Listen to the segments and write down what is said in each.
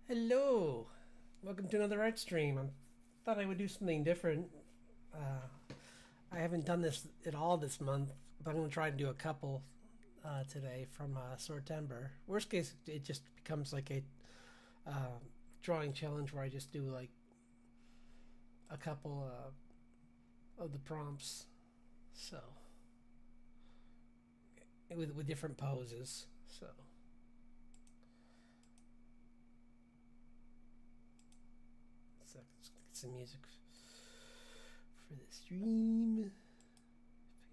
Hello! Welcome to another art stream. I thought I would do something different. I haven't done this at all this month, but I'm going to try and do a couple today from Swordtember. Worst case, it just becomes like a drawing challenge where I just do like a couple of the prompts. So, with different poses. So. So let's get some music for the stream. If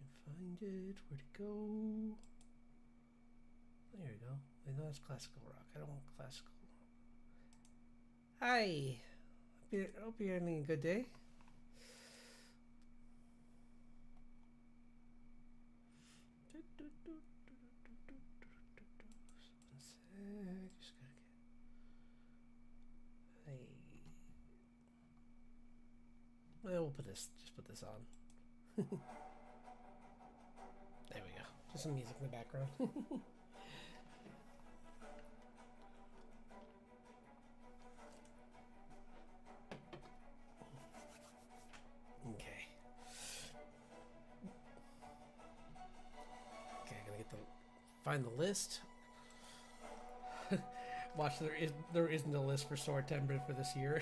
I can find it, where'd it go? There we go. I know it's classical rock. I don't want classical. Hi. Hope you're having a good day. We'll put this. Just put this on. There we go. Just some music in the background. Okay. Okay, I'm gonna find the list. Watch, there isn't a list for Swordtember for this year.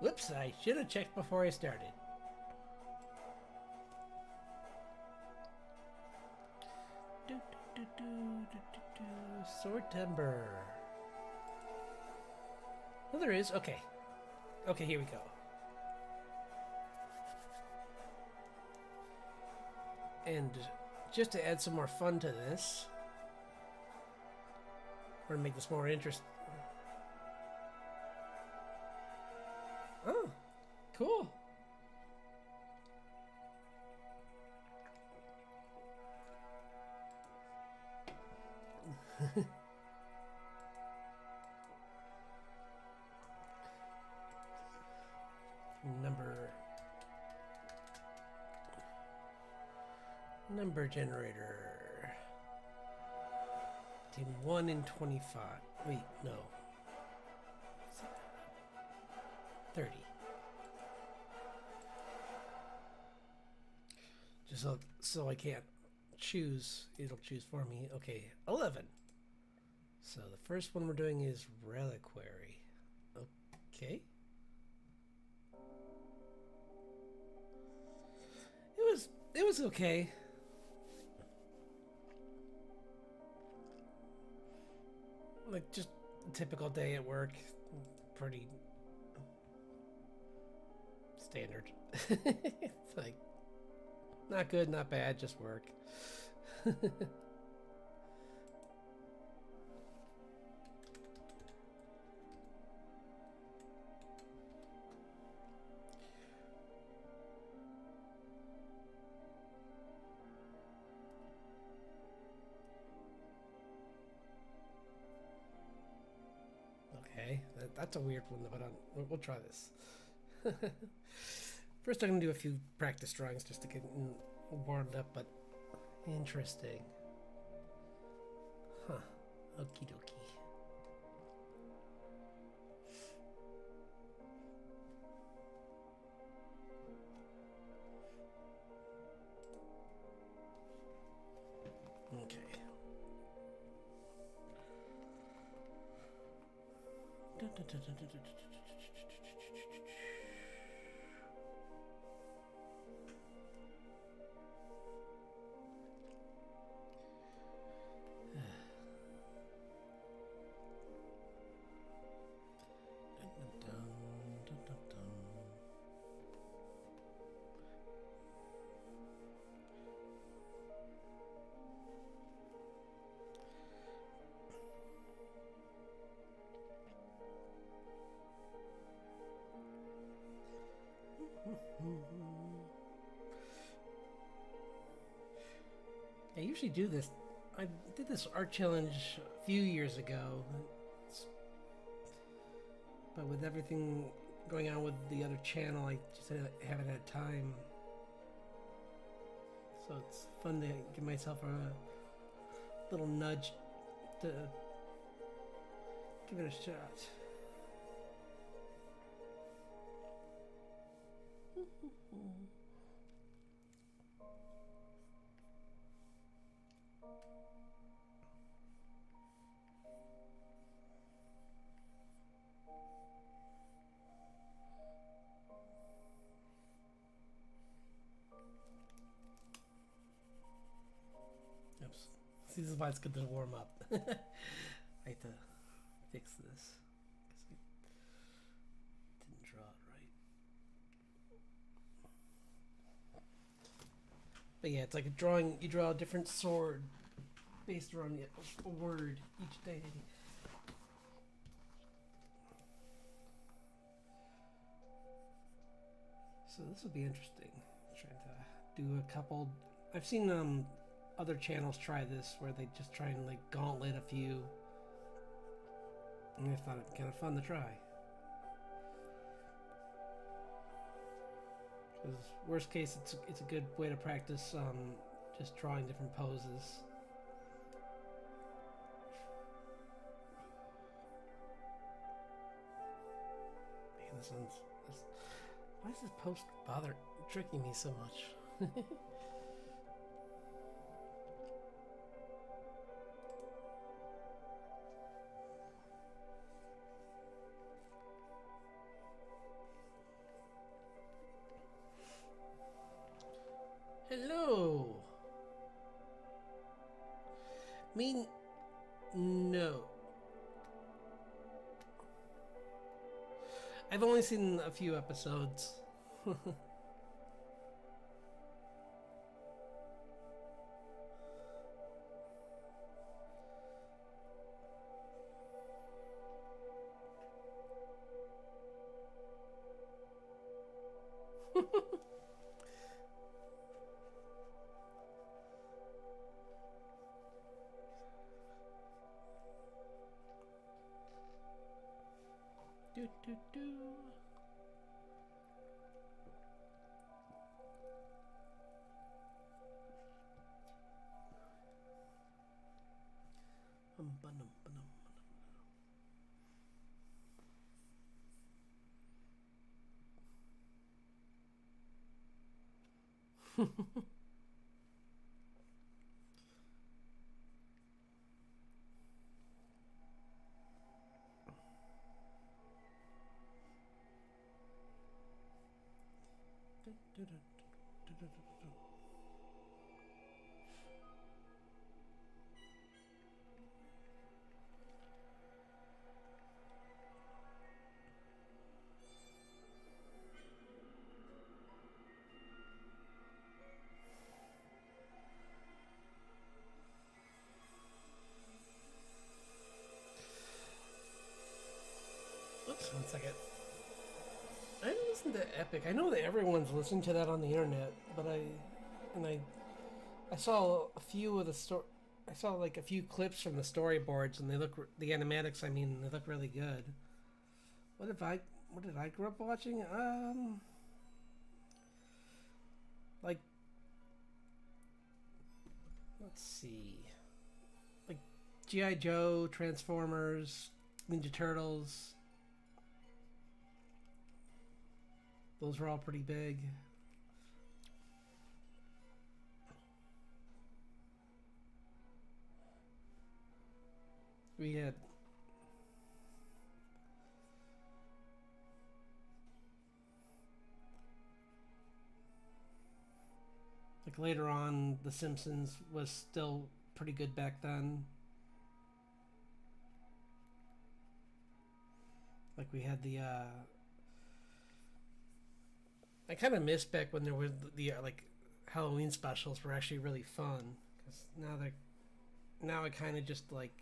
Whoops, I should have checked before I started. Swordtember. Oh, there is. Okay. Okay, here we go. And just to add some more fun to this, or to make this more interesting. Oh, cool. Number generator. Team 1 in 25. Wait, no. 30. Just so I can't choose. It'll choose for me. Okay, 11. So the first one we're doing is Reliquary. Okay. It was okay. Like just a typical day at work. Pretty standard. It's like not good, not bad, just work. Okay, that's a weird one to put on. We'll try this. First, I'm going to do a few practice drawings just to get warmed up, but interesting. Huh. Okie dokie. Okay. I usually do this. I did this art challenge a few years ago, but with everything going on with the other channel, I just haven't had time. So it's fun to give myself a little nudge to Give it a shot. Oops. See, this is why it's good to warm up. I have to fix this because I didn't draw it right. But yeah, it's like a drawing. You draw a different sword based around a word each day. So this will be interesting. Trying to do a couple. I've seen other channels try this where they just try and like gauntlet a few. And I thought it'd be kind of fun to try. Because worst case, it's a good way to practice just drawing different poses. Man, this one's. Why does this post bother tricking me so much? Hello. Me, no. I've only seen a few episodes. Do, do, do. Oops, 1 second. I didn't listen to Epic. I know that everyone's listening to that on the internet, but I saw a few of the I saw like a few clips from the storyboards, and they look the animatics. I mean, they look really good. What did I grow up watching? Like, let's see, like G.I. Joe, Transformers, Ninja Turtles. Those were all pretty big. We had like later on, The Simpsons was still pretty good back then. Like we had I kind of miss back when there were the like Halloween specials were actually really fun, because now I kind of just like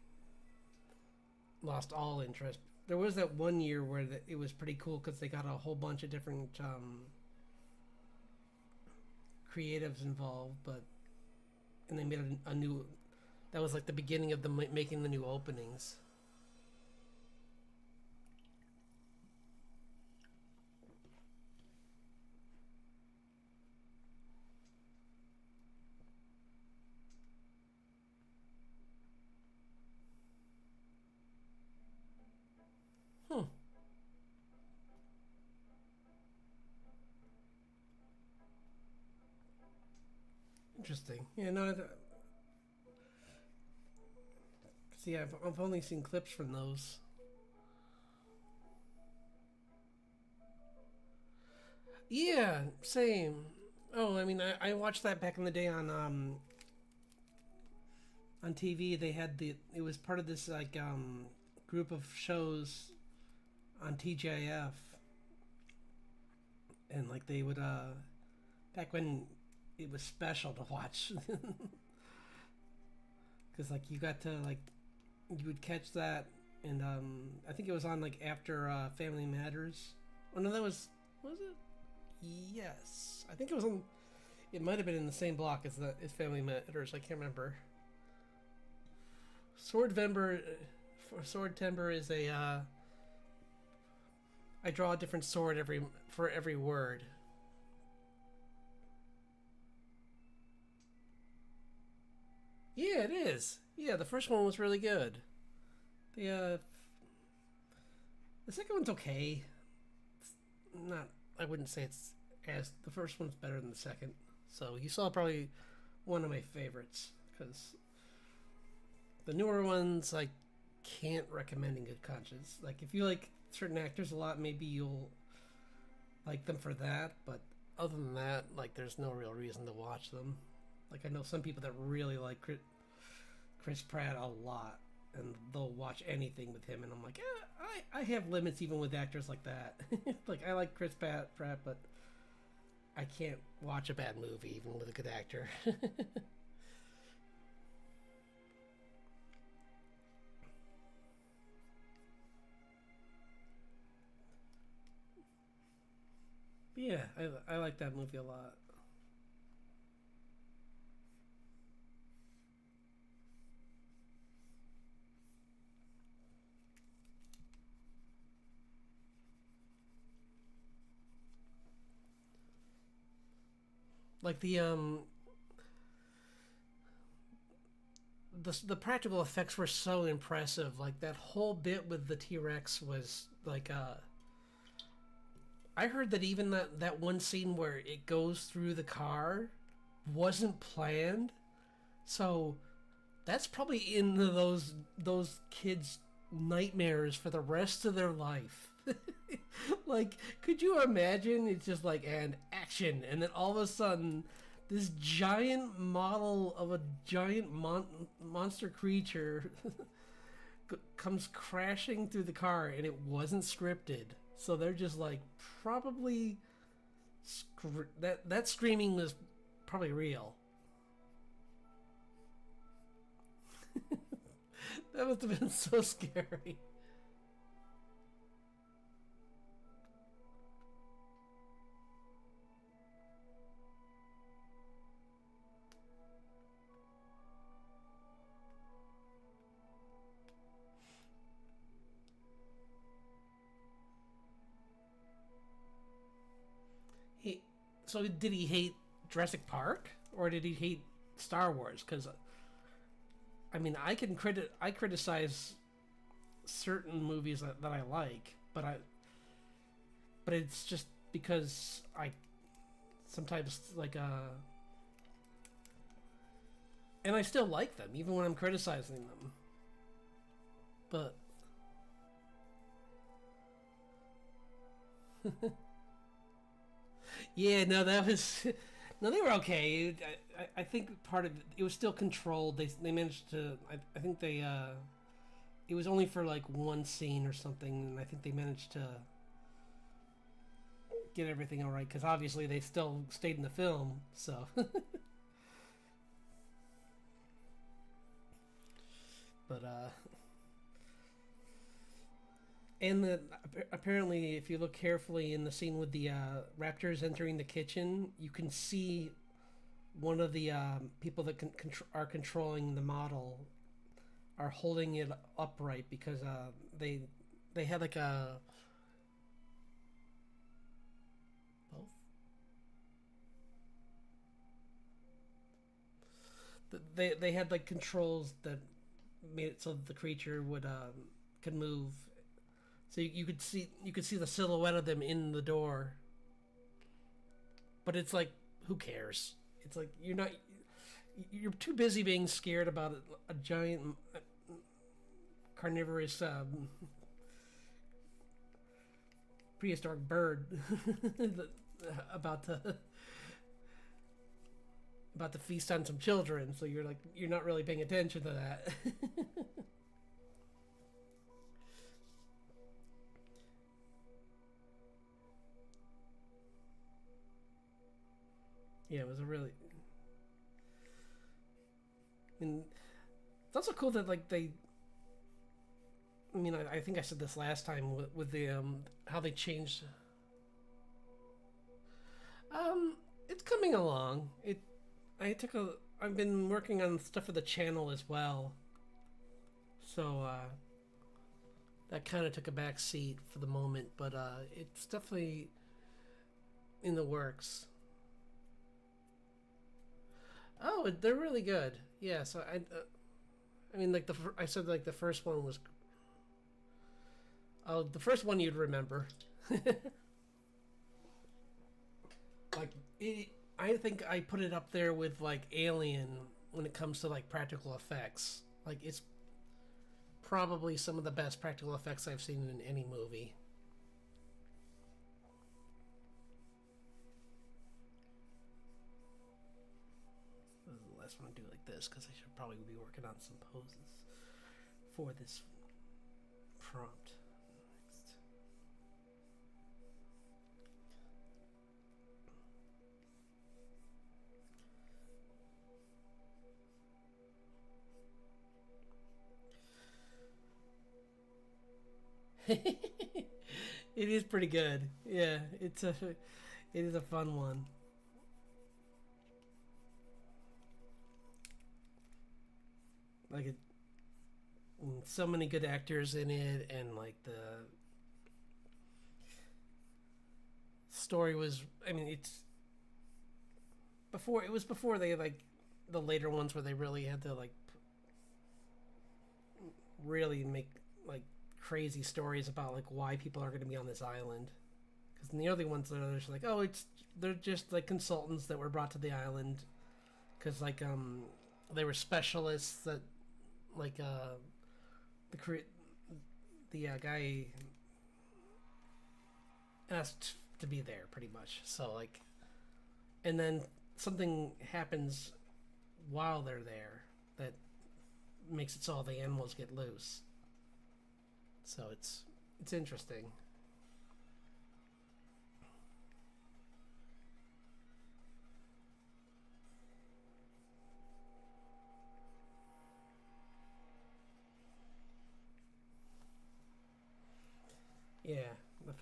lost all interest. There was that one year where it was pretty cool because they got a whole bunch of different creatives involved, and they made a new. That was like the beginning of them making the new openings. Hmm. Interesting. Yeah, no. See, I've only seen clips from those. Yeah, same. Oh, I mean, I watched that back in the day on TV. They had it was part of this like group of shows on TJF, and like they would back when it was special to watch, because like you got to like you would catch that, and I think it was on like after Family Matters. Oh no, that was it? Yes, I think it was on. It might have been in the same block as Family Matters. I can't remember. Swordtember, for Swordtember is a. I draw a different sword for every word. Yeah, it is. Yeah, the first one was really good. The the second one's okay. It's not. I wouldn't say it's as the first one's better than the second. So you saw probably one of my favorites because the newer ones I can't recommend in good conscience. Like if you like certain actors a lot, maybe you'll like them for that. But other than that, like there's no real reason to watch them. Like I know some people that really like Chris Pratt a lot, and they'll watch anything with him. And I'm like, I have limits even with actors like that. Like I like Pratt, but I can't watch a bad movie even with a good actor. Yeah, I like that movie a lot. Like the practical effects were so impressive. Like that whole bit with the T Rex was like I heard that even that one scene where it goes through the car wasn't planned. So that's probably in those kids' nightmares for the rest of their life. Like, could you imagine? It's just like and action, and then all of a sudden, this giant model of a giant monster creature comes crashing through the car, and it wasn't scripted. So they're just like probably that screaming was probably real. That must have been so scary. He, so did he hate Jurassic Park or did he hate Star Wars? Because I mean, I criticize certain movies that I like, but it's just because I sometimes like and I still like them even when I'm criticizing them. But yeah, no, that was no, they were okay. I think part of it was still controlled. They managed to. I think they. It was only for like one scene or something, and I think they managed to get everything all right because obviously they still stayed in the film. So, but and apparently, if you look carefully in the scene with the raptors entering the kitchen, you can see one of the people that are controlling the model are holding it upright because they had like a both they had like controls that made it so that the creature would could move So you could see the silhouette of them in the door. But it's like, who cares? It's like you're too busy being scared about a giant carnivorous prehistoric bird about to feast on some children. So you're not really paying attention to that. Yeah, it was a really. And it's also cool that like they. I mean, I think I said this last time with the how they changed. It's coming along. I've been working on stuff for the channel as well, so that kind of took a back seat for the moment. But it's definitely in the works. Oh, they're really good. Yeah, so I mean, like I said, like the first one was. Oh, the first one you'd remember. Like, I think I put it up there with like Alien when it comes to like practical effects. Like, it's probably some of the best practical effects I've seen in any movie. The last one I do like this because I should probably be working on some poses for this prompt. It is pretty good. Yeah, it is a fun one. Like so many good actors in it, and like the story was. I mean, it was before they like the later ones where they really had to like really make like crazy stories about like why people are going to be on this island. Because in the early ones, they're just like, oh, they're just like consultants that were brought to the island because like they were specialists that like the guy asked to be there pretty much. So like, and then something happens while they're there that makes it so all the animals get loose. So it's interesting. Yeah,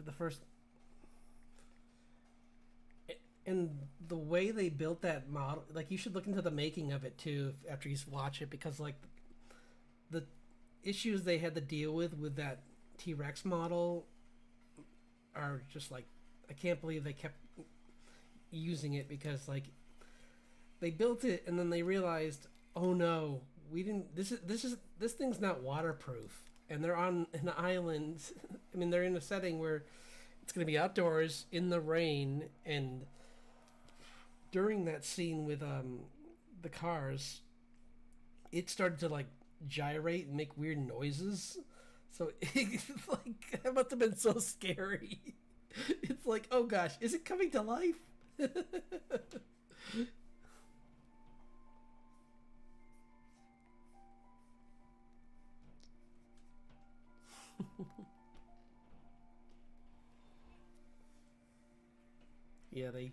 the first and the way they built that model, like you should look into the making of it too after you watch it, because like the issues they had to deal with that T-Rex model are just like, I can't believe they kept using it, because like they built it and then they realized, oh no, we didn't. This thing's not waterproof, and they're on an island. I mean, they're in a setting where it's going to be outdoors in the rain, and during that scene with the cars, it started to like gyrate and make weird noises. So it's like, that must have been so scary. It's like, oh gosh, is it coming to life? Yeah, they.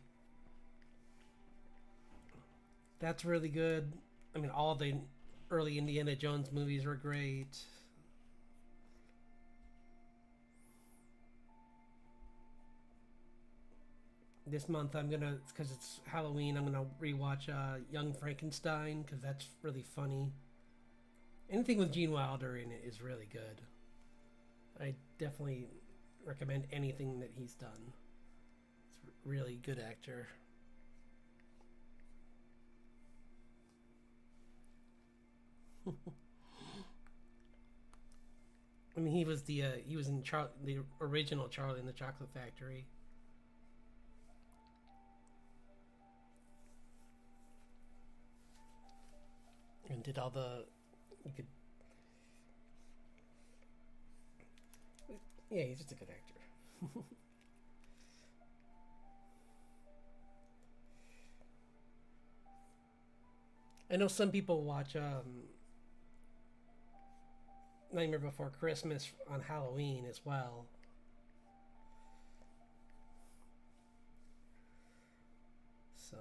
That's really good. I mean, all the early Indiana Jones movies were great. This month I'm gonna, because it's Halloween, I'm gonna rewatch Young Frankenstein, because that's really funny. Anything with Gene Wilder in it is really good. I definitely recommend anything that he's done. It's really good actor. I mean, he was in the original Charlie and the Chocolate Factory. And did all the you could yeah, he's just a good actor. I know some people watch Nightmare Before Christmas on Halloween as well. So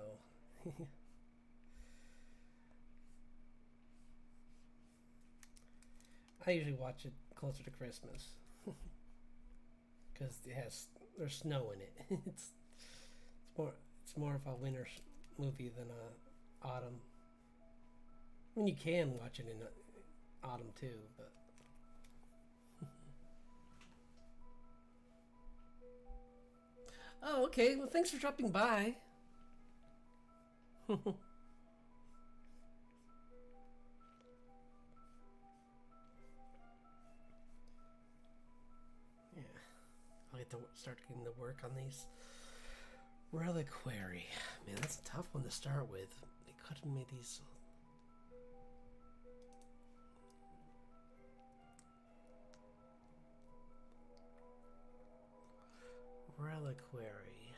I usually watch it closer to Christmas because there's snow in it. It's more it's more of a winter movie than a autumn. I mean, you can watch it in autumn too, but oh, okay. Well, thanks for dropping by. Yeah, I'll get to start getting to work on these reliquary. Man, that's a tough one to start with. They could have made these. Reliquary.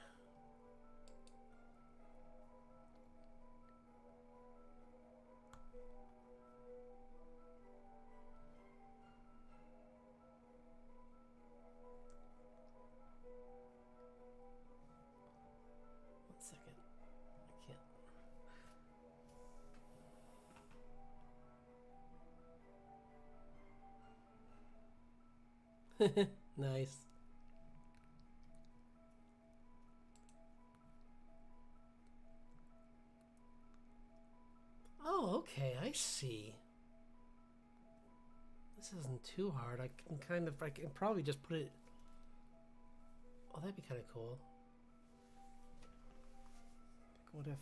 1 second. I can't. Nice. Oh, okay. I see. This isn't too hard. I can probably just put it. Oh, that'd be kind of cool. What if?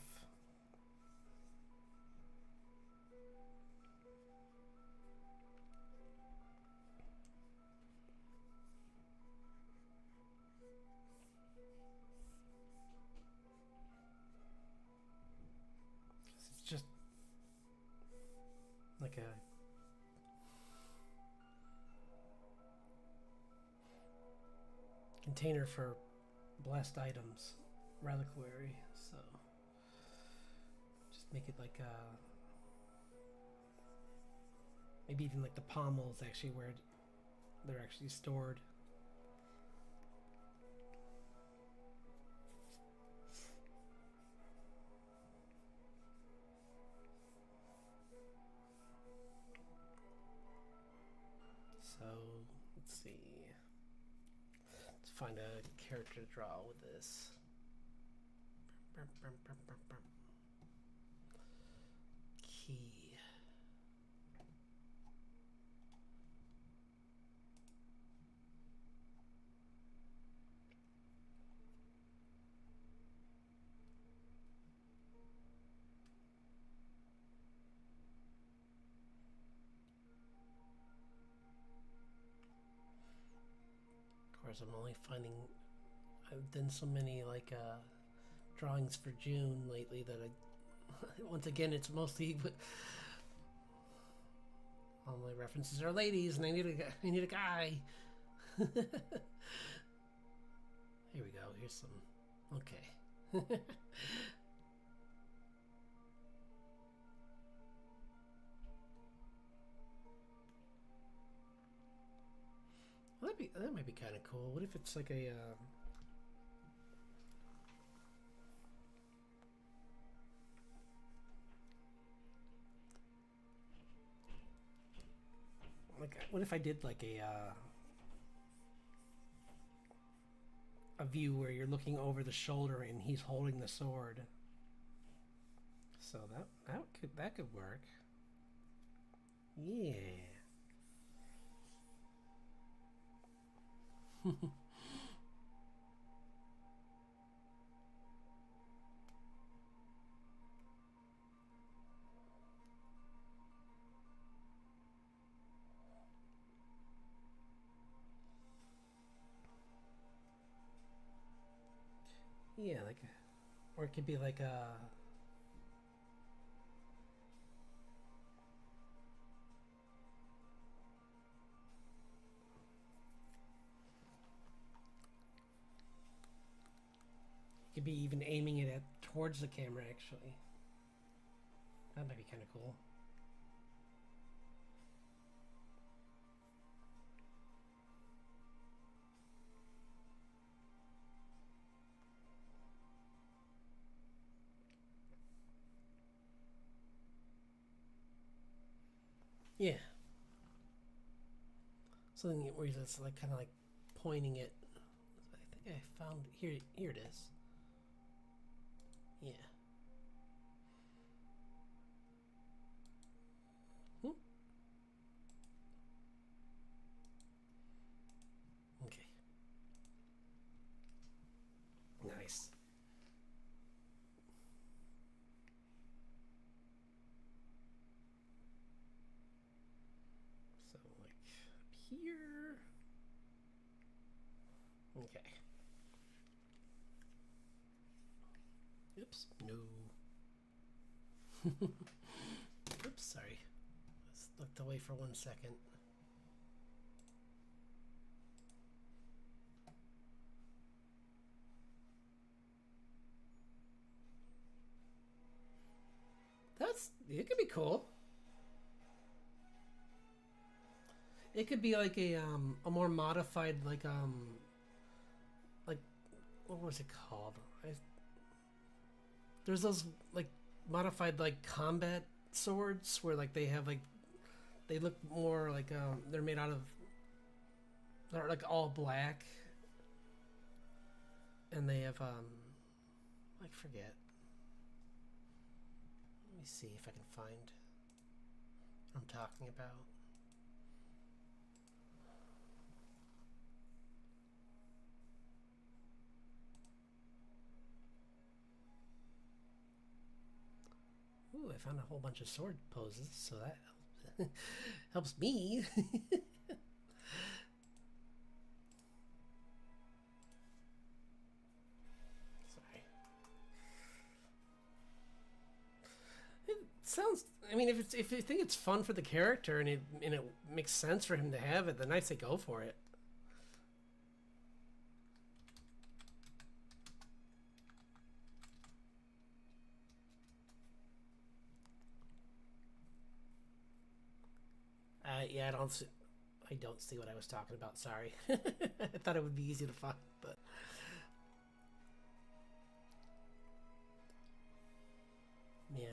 It's just like a container for blessed items, reliquary. So just make it like maybe even like the pommels actually where they're actually stored. So let's see. Let's find a character to draw with this. Key. Of course, I'm only finding I've done so many like drawings for June lately that I once again it's mostly all my references are ladies and I need a guy. Here we go. Here's some. Okay. Well, that might be kind of cool. What if it's like a like what if I did like a view where you're looking over the shoulder and he's holding the sword. So that could work. Yeah. Yeah, like, or it could be like a. You could be even aiming it at towards the camera. Actually, that might be kind of cool. Yeah. Something where it's like kind of like pointing it. I think I found here. Here it is. Yeah. Hmm? Okay. Nice. So like here. Okay. Oops. No. Oops. Sorry. Just looked away for 1 second. It could be cool. It could be like a more modified like what was it called? There's those like modified like combat swords where like they have like they look more like they're made out of they're like all black and they have I forget. Let me see if I can find what I'm talking about. Ooh, I found a whole bunch of sword poses, so that helps me. Sorry. It sounds. I mean, if you think it's fun for the character and it makes sense for him to have it, then I say go for it. Yeah, I don't see what I was talking about. Sorry, I thought it would be easy to find, but yeah.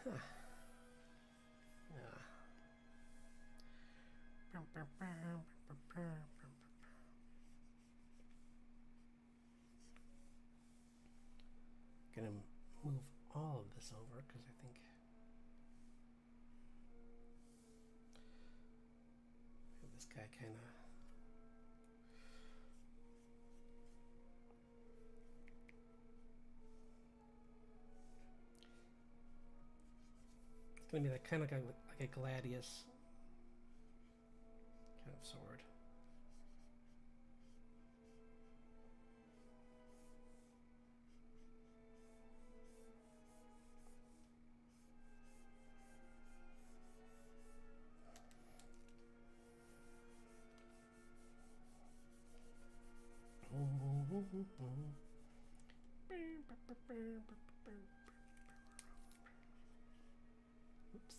Huh. Gonna move all of this over because I think this guy kind of. It's gonna be like kind of like a gladius kind of sword. Oops.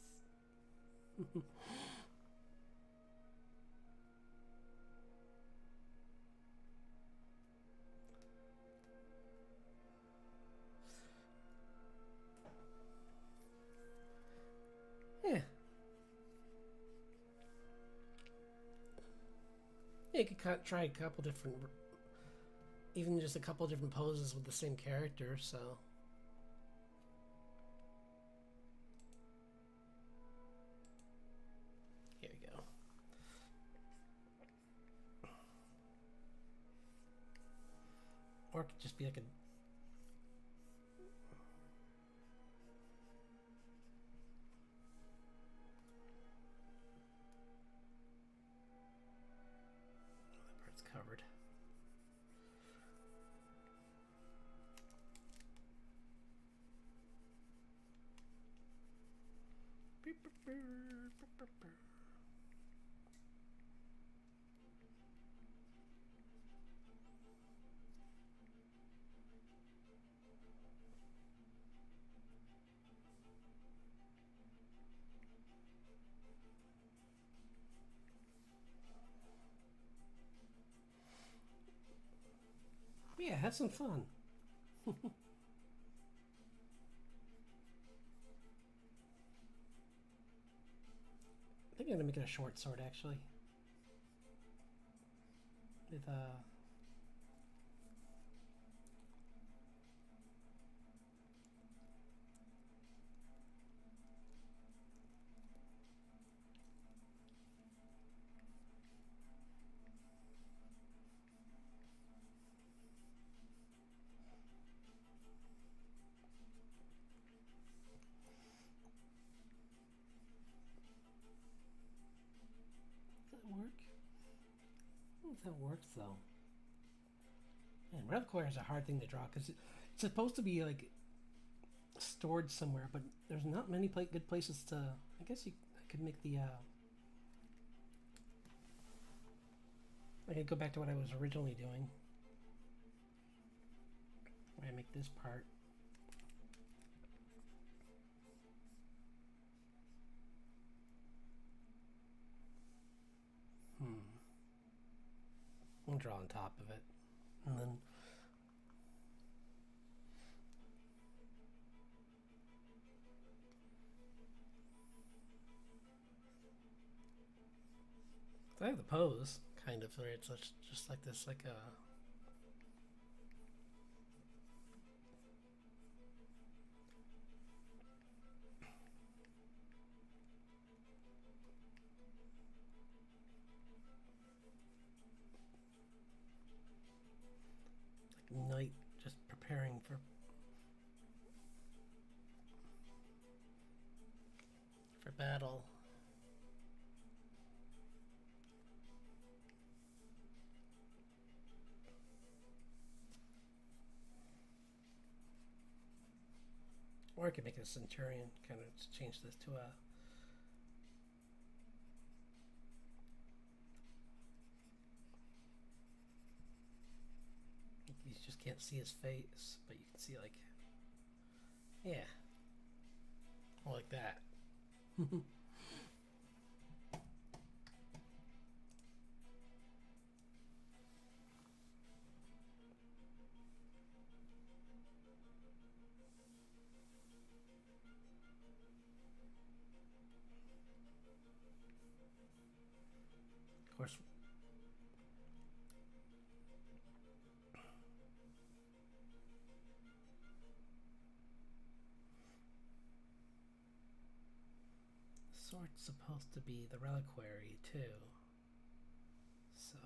Yeah. Yeah, you could try a couple different, even just a couple different poses with the same character. So here we go. Or it could just be like a. Yeah, have some fun. I think I'm gonna make it a short sword actually. With does that work? I don't know if that works though. Man, reliquary is a hard thing to draw because it's supposed to be like stored somewhere, but there's not many good places to. I guess I could make the. I could go back to what I was originally doing. Where I make this part. I'll draw on top of it, and then. I have the pose, kind of, where it's just like this, like a. Like knight, just preparing for battle. Or I could make it a centurion, kind of change this to a. You just can't see his face, but you can see, like. Yeah. Like that. Of course. Sword's supposed to be the reliquary too. So.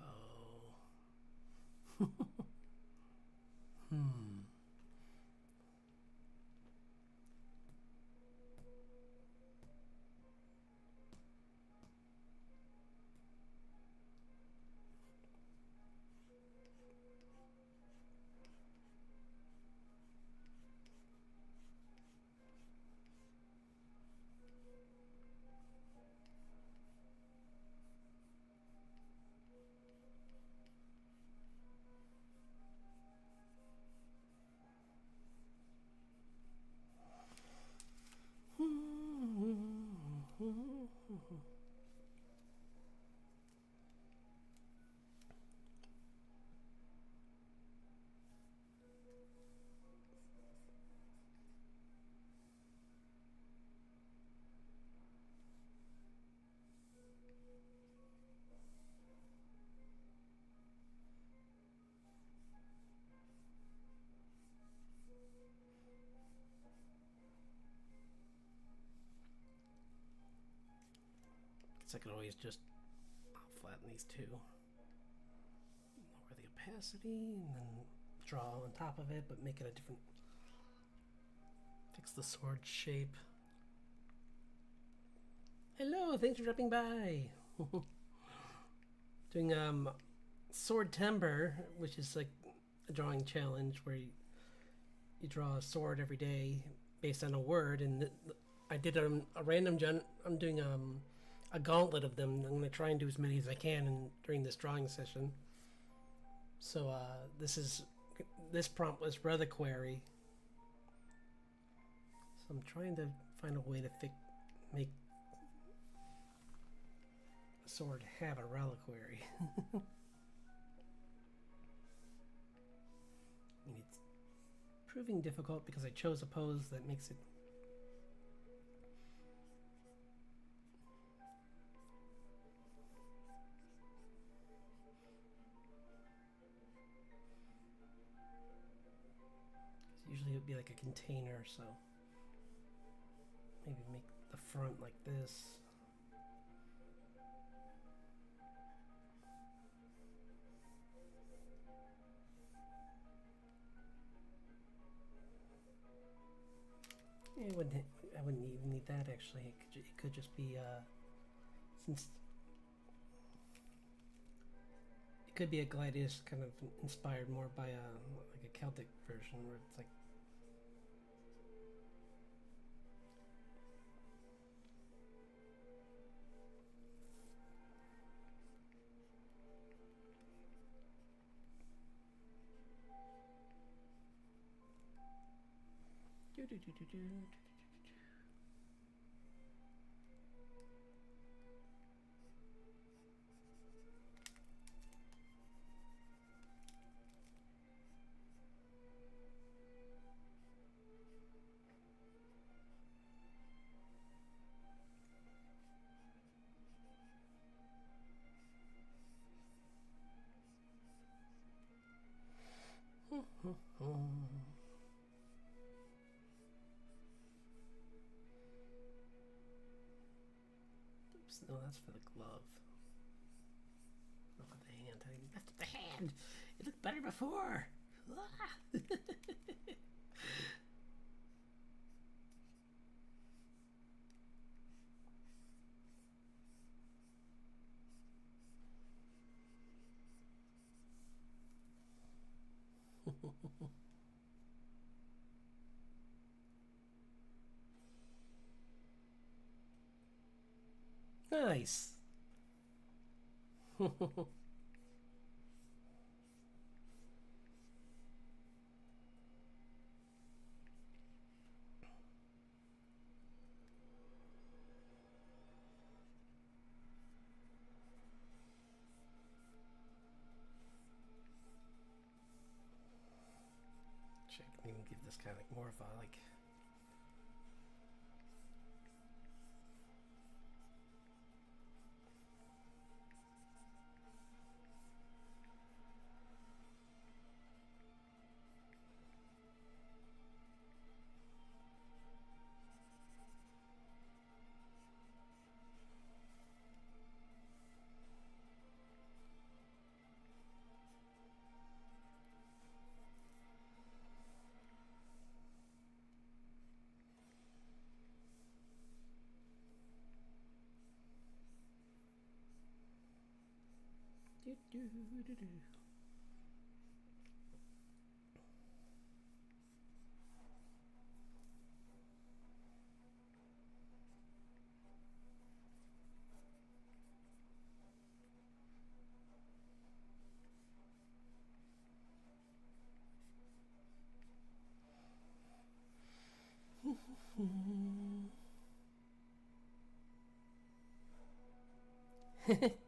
I could always just flatten these two, lower the opacity, and then draw on top of it, but make it a different. Fix the sword shape. Hello, thanks for dropping by. Doing Swordtember, which is like a drawing challenge where you draw a sword every day based on a word, and I did a random gen. I'm doing a gauntlet of them. I'm going to try and do as many as I can during this drawing session. So this prompt was reliquary. So I'm trying to find a way to make a sword have a reliquary. I mean, it's proving difficult because I chose a pose that makes it. Usually it would be like a container, so maybe make the front like this. I wouldn't even need that actually. It could just be since it could be a Gladius kind of inspired more by like a Celtic version where it's like. Oops, no, that's for the glove. Not for the hand. I left the hand. It looked better before. Nice. I can even give this kind of like more of a like.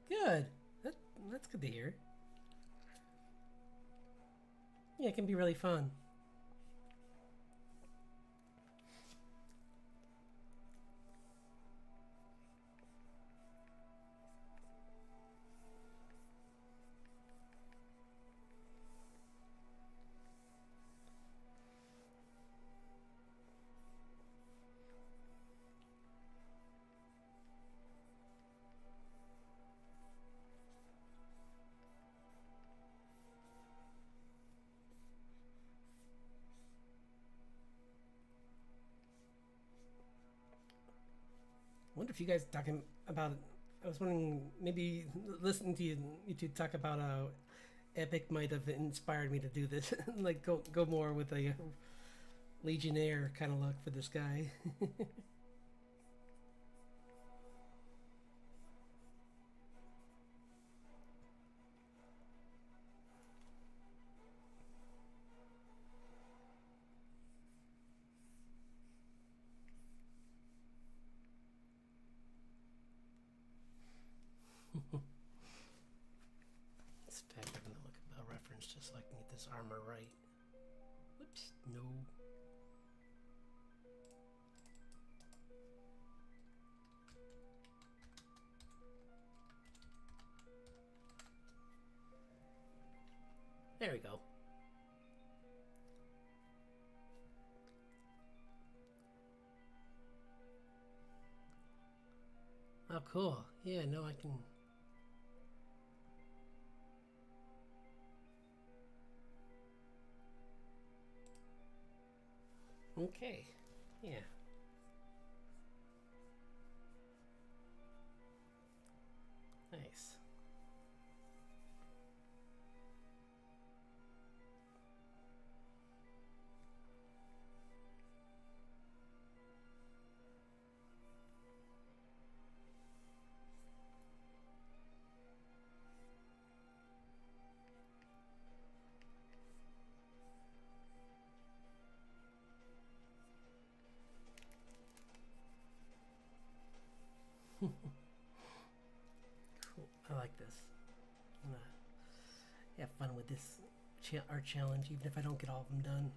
Good. That's good to hear. Yeah, it can be really fun. I wonder if you guys talking about. I was wondering, maybe listening to you two talk about how Epic might have inspired me to do this. Like go more with a Legionnaire kind of look for this guy. armor right. Whoops, no. There we go. Oh, cool. Yeah, no, I can... Okay. Yeah. Nice. Cool. I like this. I'm gonna have fun with this art challenge, even if I don't get all of them done.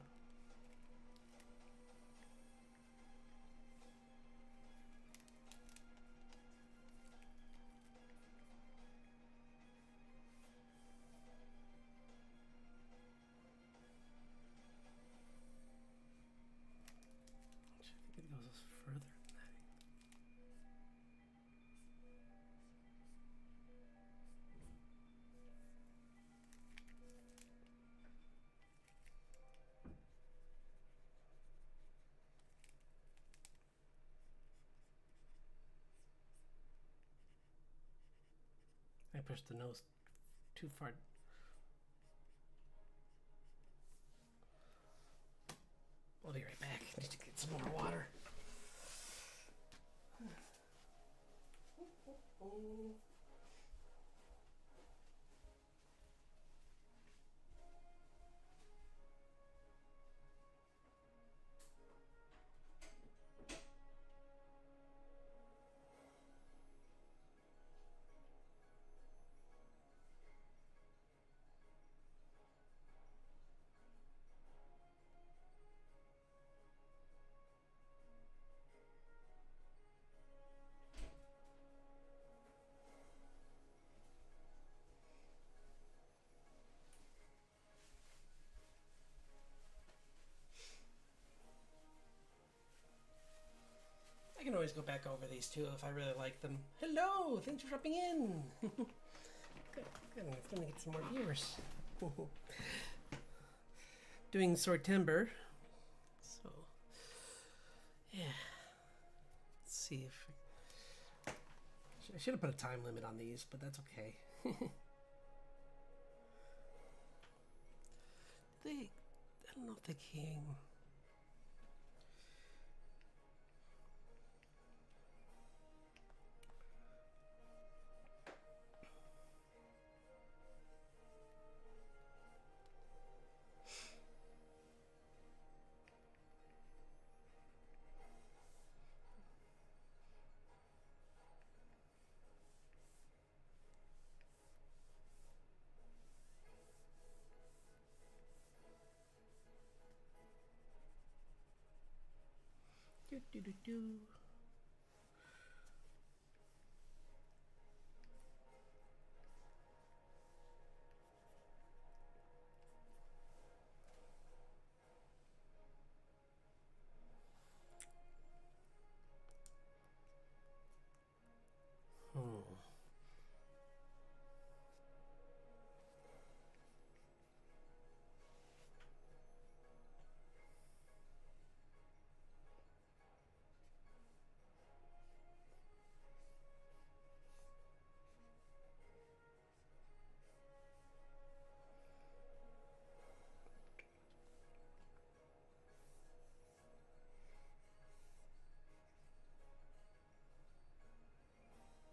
I think it goes further than that. I pushed the nose too far. I'll be right back. I need to get some more water. I can always go back over these two if I really like them. Hello! Thanks for dropping in! Good. It's gonna get some more viewers. Doing Swordtember. So, yeah. Let's see if... I should have put a time limit on these, but that's okay. I don't know if they came... Do, do, do, do.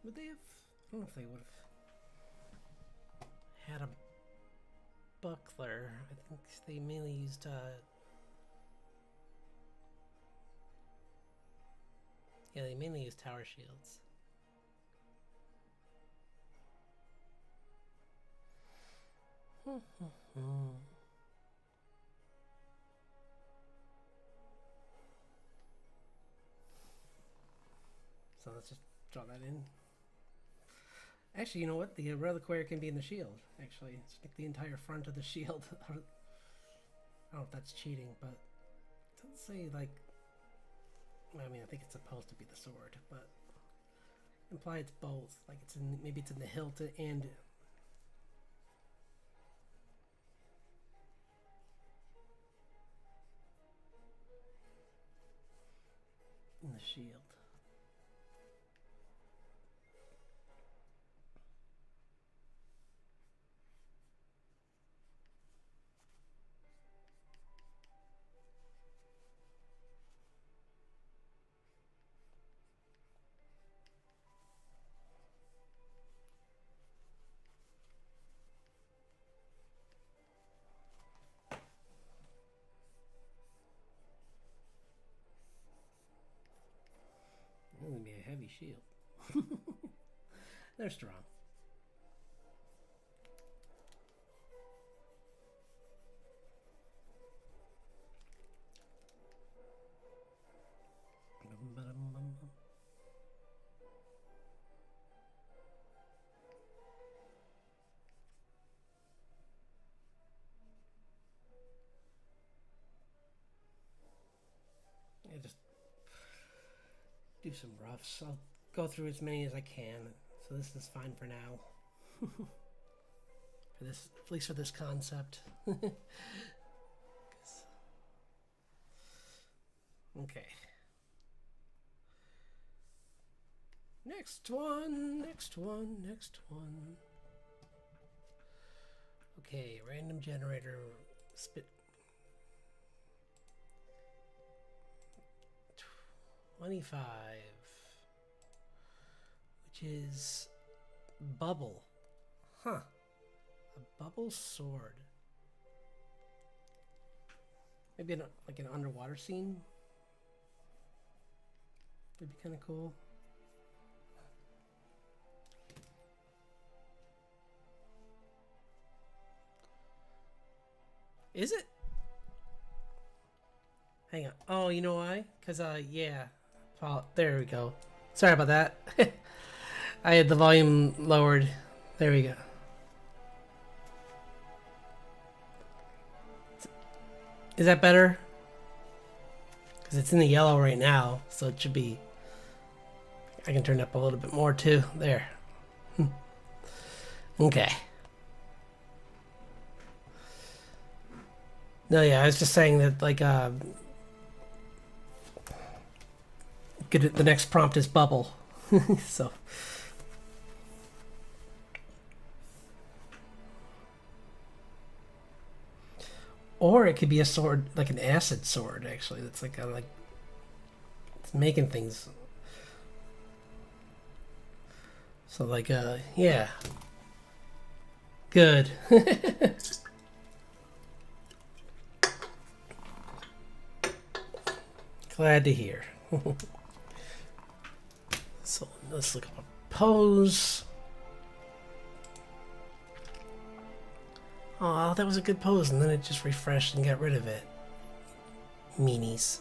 Would they have... I don't know if they would have had a buckler. I think they mainly used yeah, they mainly used tower shields. So let's just draw that in. Actually, you know what? The reliquary can be in the shield. Actually, stick the entire front of the shield. I don't know if that's cheating, but it doesn't say like. I mean, I think it's supposed to be the sword, but imply it's both. Like it's in, maybe it's in the hilt and in the shield. That would be a heavy shield. They're strong. Yeah, just do some roughs. I'll go through as many as I can. So this is fine for now. For this, at least for this concept. Okay. Next one. Okay, random generator spit 25, which is bubble. Huh. A bubble sword. Maybe like an underwater scene. Would be kind of cool. Is it? Hang on. Oh, you know why? Because, yeah. Oh, there we go. Sorry about that. I had the volume lowered. There we go. Is that better? Because it's in the yellow right now, so it should be... I can turn it up a little bit more, too. There. Okay. No, yeah, I was just saying that, like, the next prompt is bubble. So. Or it could be a sword, like an acid sword, actually. That's like, it's making things. So, like, yeah. Good. Glad to hear. So let's look up a pose. Oh, that was a good pose, and then it just refreshed and got rid of it. Meanies.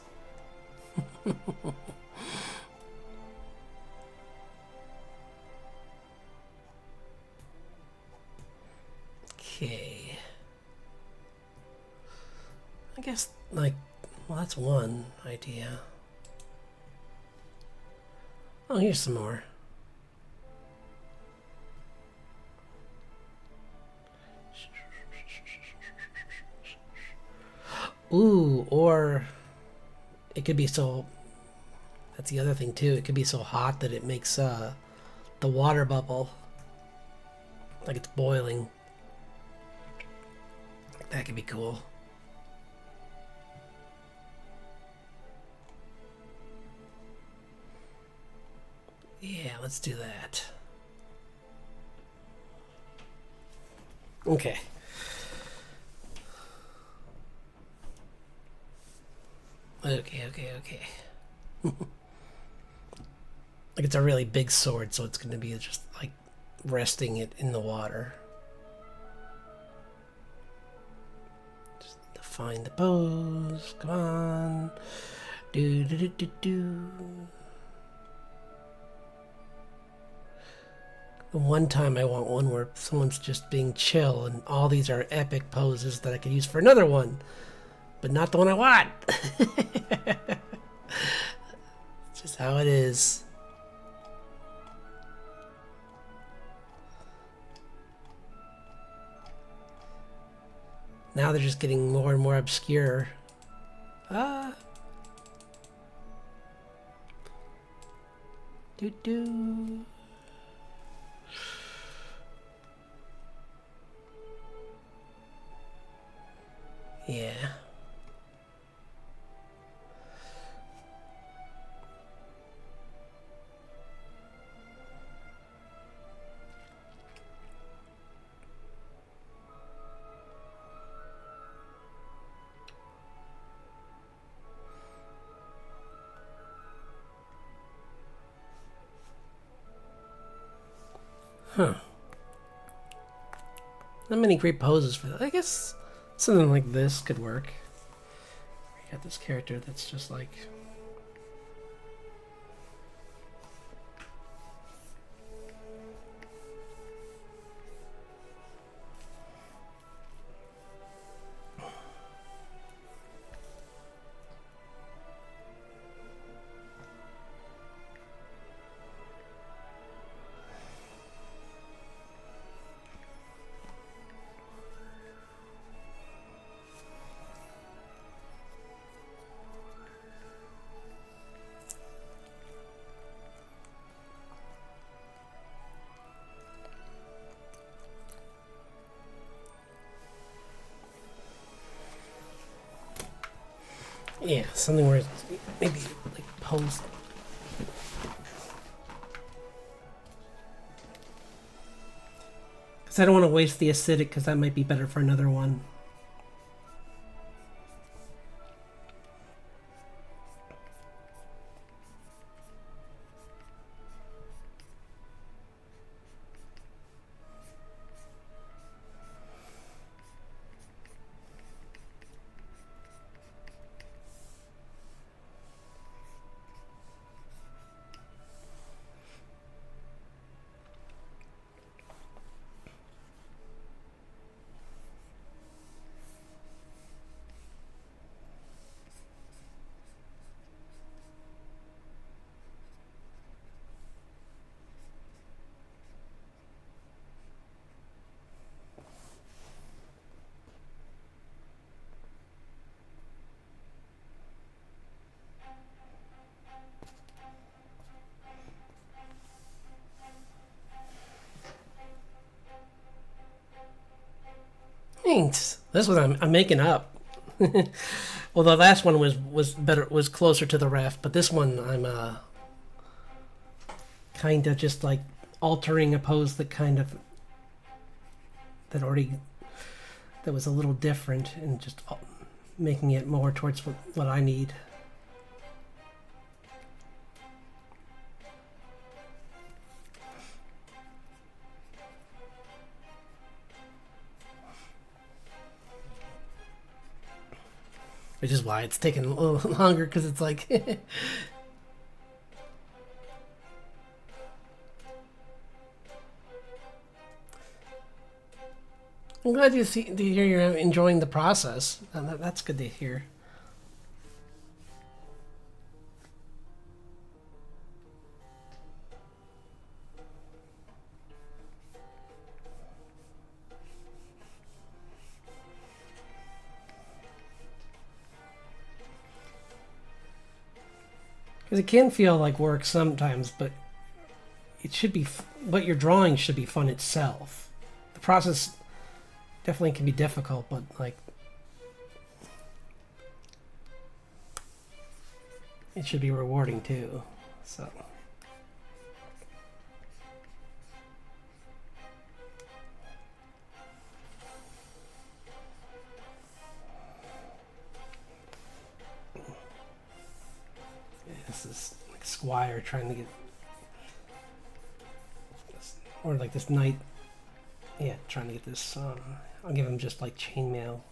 Okay. I guess, like, well, that's one idea. Oh, here's some more. Ooh, or it could be so... That's the other thing, too. It could be so hot that it makes the water bubble. Like it's boiling. That could be cool. Yeah, let's do that. Okay. Okay. Like it's a really big sword, so it's going to be just like resting it in the water. Just define the pose. Come on. Do. The one time I want one where someone's just being chill and all these are epic poses that I could use for another one, but not the one I want. It's just how it is. Now they're just getting more and more obscure. Do. Yeah. Huh. Not many great poses for that. I guess something like this could work. You got this character that's just like... Yeah, something where it's maybe like pose. Because I don't want to waste the acidic, because that might be better for another one. Thanks. This one I'm making up. Well, the last one was better, was closer to the ref, but this one I'm kind of just like altering a pose that that was a little different, and just making it more towards what I need. Which is why it's taking a little longer, because it's like... I'm glad to hear you're enjoying the process. That's good to hear. Because it can feel like work sometimes, but it should be... what you're drawing should be fun itself. The process definitely can be difficult, but like... it should be rewarding too, so... This is like Squire trying to get... or like this knight... yeah, trying to get this... I'll give him just like chainmail.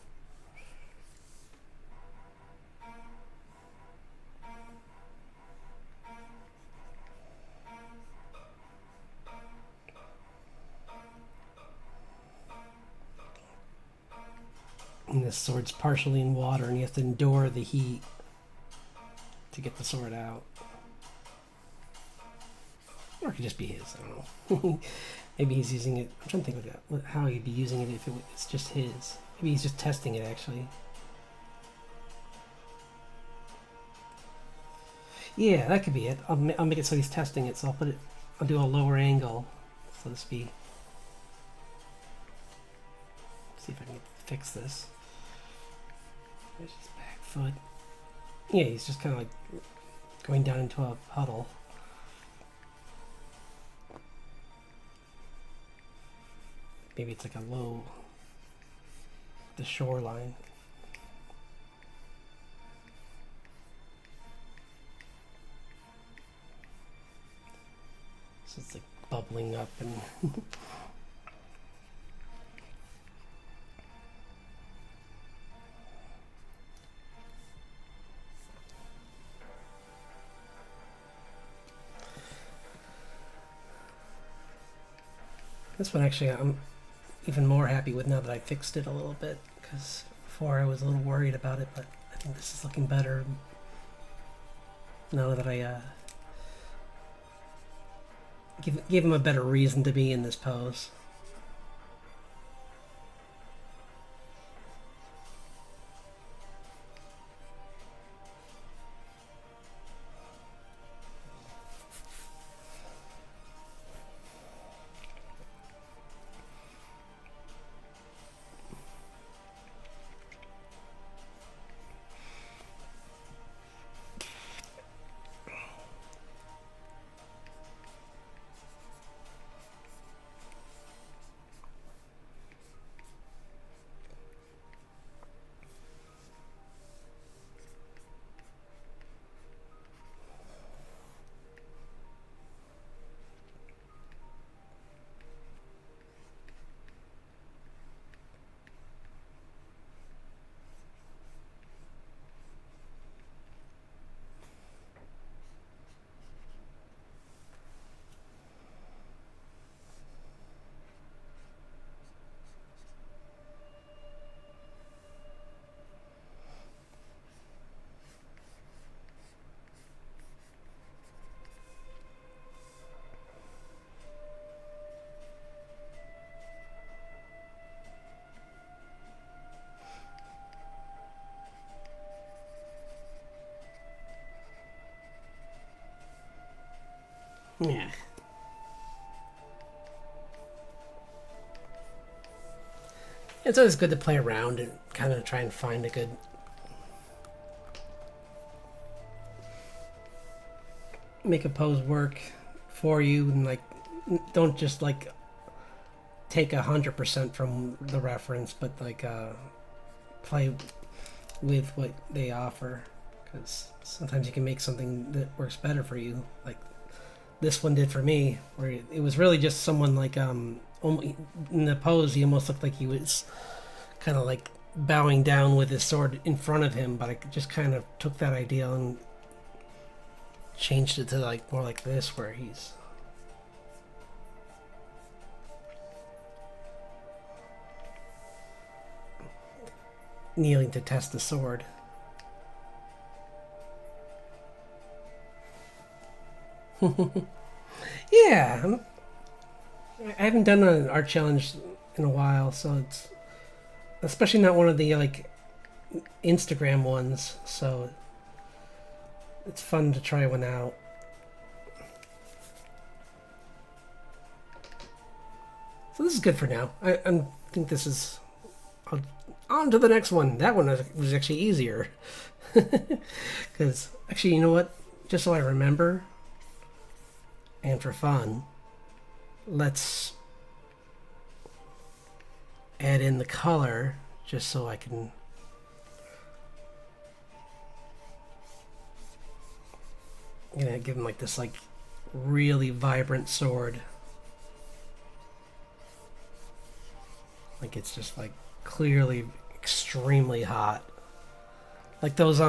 And this sword's partially in water, and he has to endure the heat to get the sword out. Or it could just be his, I don't know. Maybe he's using it. I'm trying to think of how he'd be using it if it's just his. Maybe he's just testing it, actually. Yeah, that could be it. I'll make it so he's testing it, so I'll do a lower angle, so to speak. See if I can fix this. There's his back foot. Yeah, he's just kind of like going down into a puddle. Maybe it's like a low, the shoreline. So it's like bubbling up and this one actually I'm even more happy with now that I fixed it a little bit, because before I was a little worried about it, but I think this is looking better now that I give him a better reason to be in this pose. Yeah. It's always good to play around and kind of try and find a good make a pose work for you, and like don't just like take 100% from the reference, but like play with what they offer, because sometimes you can make something that works better for you, like this one did for me, where it was really just someone like in the pose he almost looked like he was kind of like bowing down with his sword in front of him, but I just kind of took that idea and changed it to like more like this, where he's kneeling to test the sword. Yeah, I haven't done an art challenge in a while, so it's especially not one of the like Instagram ones, so it's fun to try one out. So this is good for now. I think this is on to the next one. That one was actually easier, because actually, you know what? Just so I remember, and for fun, let's add in the color just so I can I'm gonna give him like this like really vibrant sword, like it's just like clearly extremely hot, like those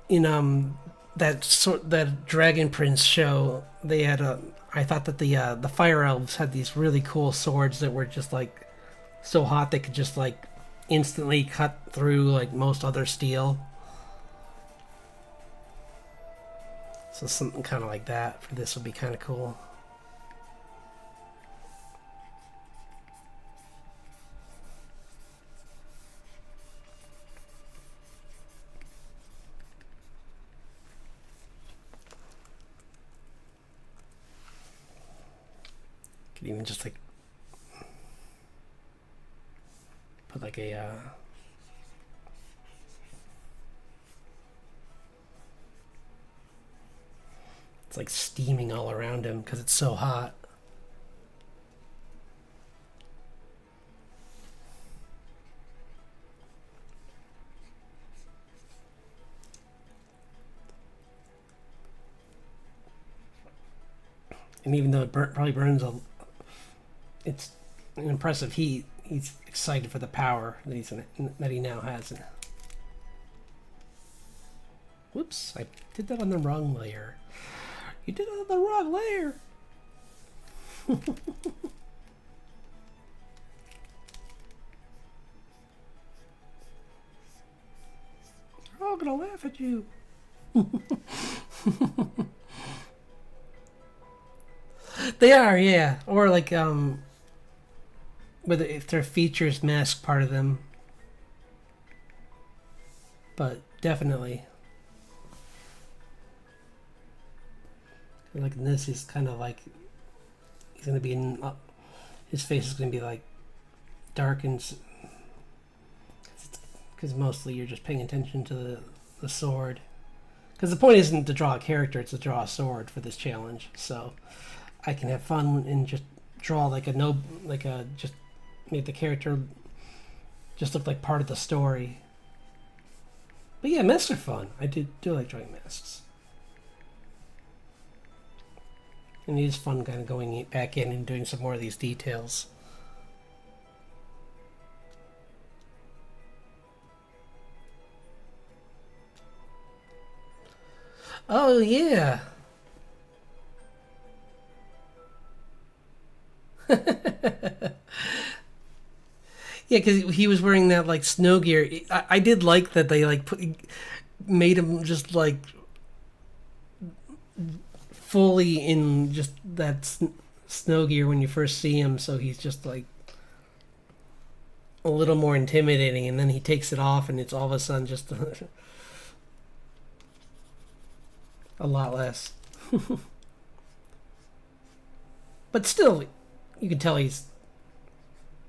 in that Dragon Prince show, they had I thought that the fire elves had these really cool swords that were just like so hot they could just like instantly cut through like most other steel. So something kind of like that for this would be kind of cool. Could even just like put like a it's like steaming all around him because it's so hot. And even though it probably burns it's an impressive heat, he's excited for the power that he now has. Whoops, I did that on the wrong layer. You did it on the wrong layer. They're all gonna laugh at you. They are, yeah. Or like whether if their features mask part of them. But definitely. Like in this, he's kind of like he's gonna be in. His face is gonna be like darkened because mostly you're just paying attention to the sword. Because the point isn't to draw a character; it's to draw a sword for this challenge. So I can have fun and just draw like just make the character just look like part of the story. But yeah, masks are fun. I do like drawing masks. And it is fun kind of going back in and doing some more of these details. Oh, yeah. Yeah, because he was wearing that like snow gear. I did like that they like made him just like fully in just that snow gear when you first see him, so he's just like a little more intimidating, and then he takes it off and it's all of a sudden just a lot less. But still, you can tell he's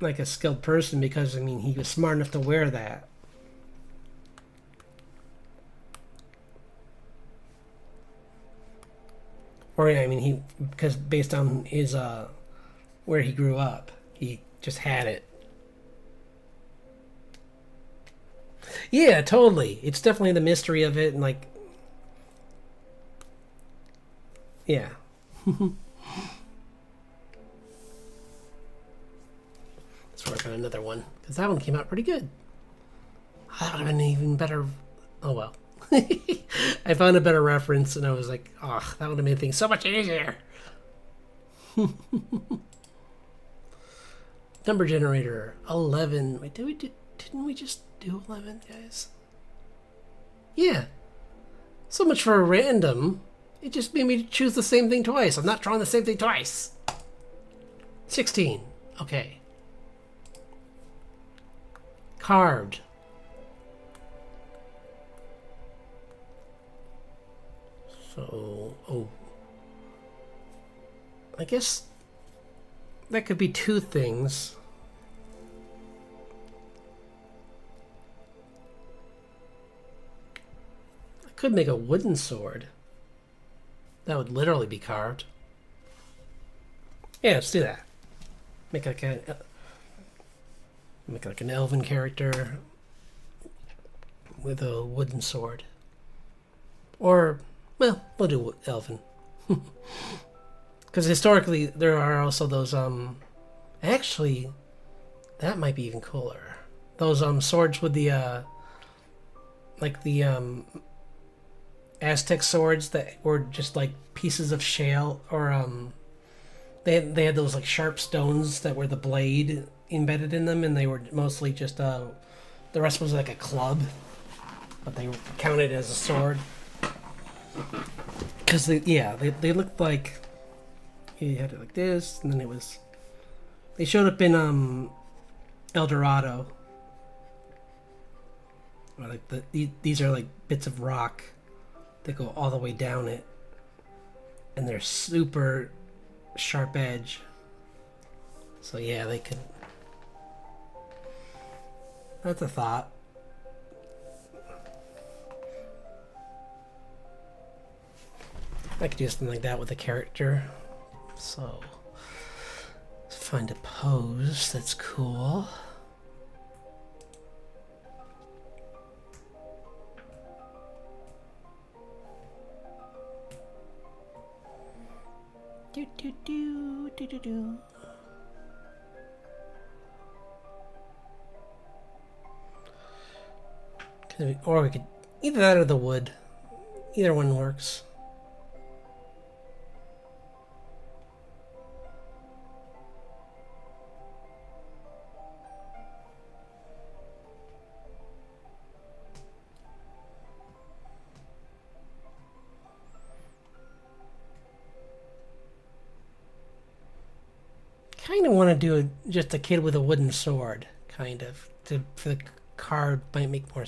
like a skilled person because, I mean, he was smart enough to wear that. Or, I mean, because based on his, where he grew up, he just had it. Yeah, totally. It's definitely the mystery of it, and like, yeah. Let's work on another one, because that one came out pretty good. That would have been even better. Oh well. I found a better reference, and I was like, oh, that would have made things so much easier. Number generator 11. Wait, didn't we just do 11, guys? Yeah. So much for a random. It just made me choose the same thing twice. I'm not drawing the same thing twice. 16. Okay. Carved. So, oh. I guess that could be two things. I could make a wooden sword. That would literally be carved. Yeah, let's do that. Make like an elven character with a wooden sword. Or, well, we'll do elven. Because historically, there are also those, actually, that might be even cooler. Those, swords with the, like the, Aztec swords that were just like pieces of shale, or, they had those like sharp stones that were the blade, embedded in them, and they were mostly just the rest was like a club, but they counted as a sword. Because they looked like you had it like this, and then it was. They showed up in El Dorado. Or like these are like bits of rock that go all the way down it, and they're super sharp edge. So yeah, they could. That's a thought. I could do something like that with a character. So let's find a pose that's cool. Do do do do do do. Or we could either that or the wood. Either one works. Kind of want to do just a kid with a wooden sword, kind of. For the card might make more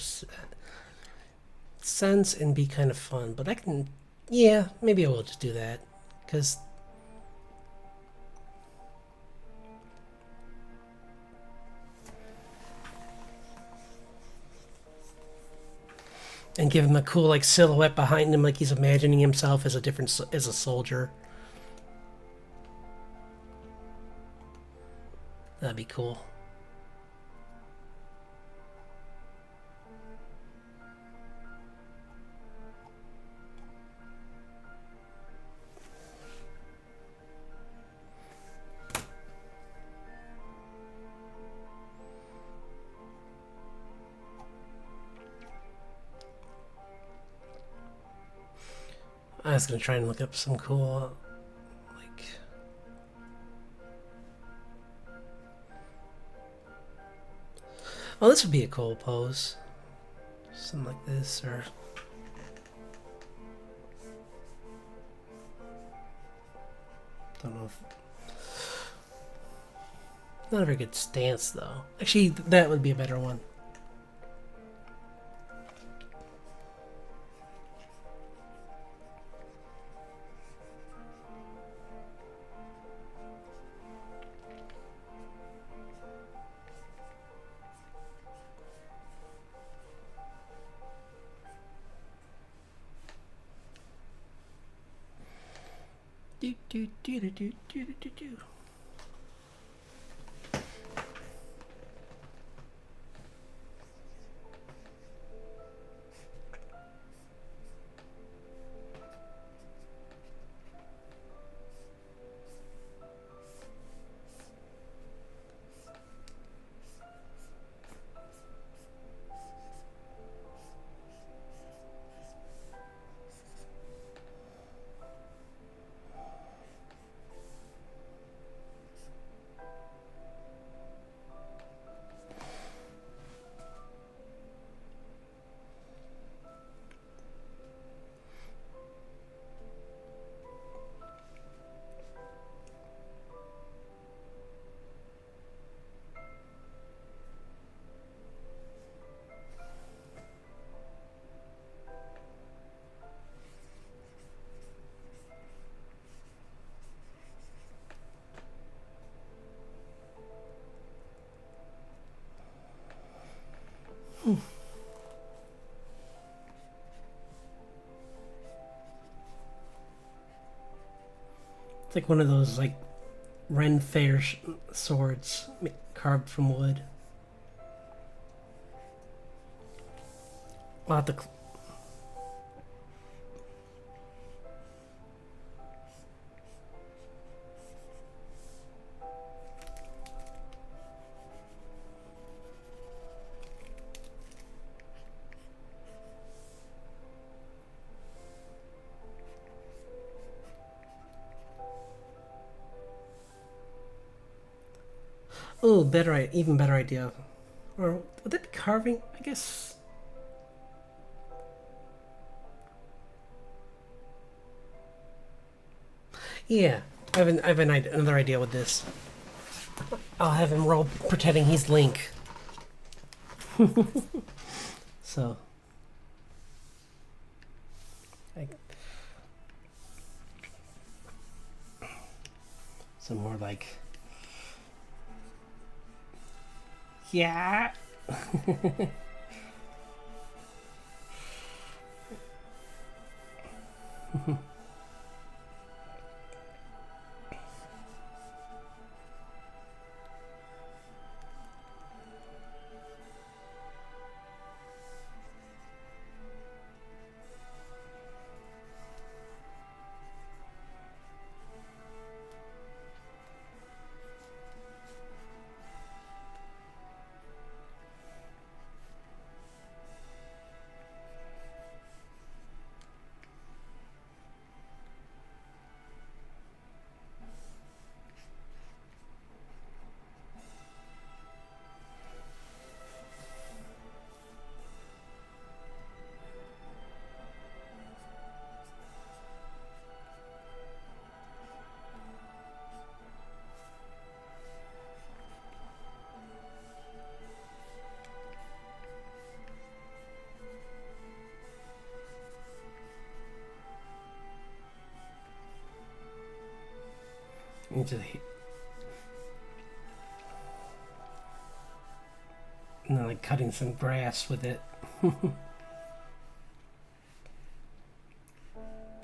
sense and be kind of fun. But I can, yeah, maybe I will just do that, because and give him a cool like silhouette behind him, like he's imagining himself as as a soldier. That'd be cool. I was gonna try and look up some cool, like, oh, this would be a cool pose. Something like this, or don't know if not a very good stance though. Actually, that would be a better one. Do do do do do do do do. It's like one of those like Ren Fair swords carved from wood. I'll have to Oh, even better idea. Or would that be carving? I guess. Yeah, I have another idea with this. I'll have him roll pretending he's Link. So, I, so more like, yeah. Into the, and then like cutting some grass with it.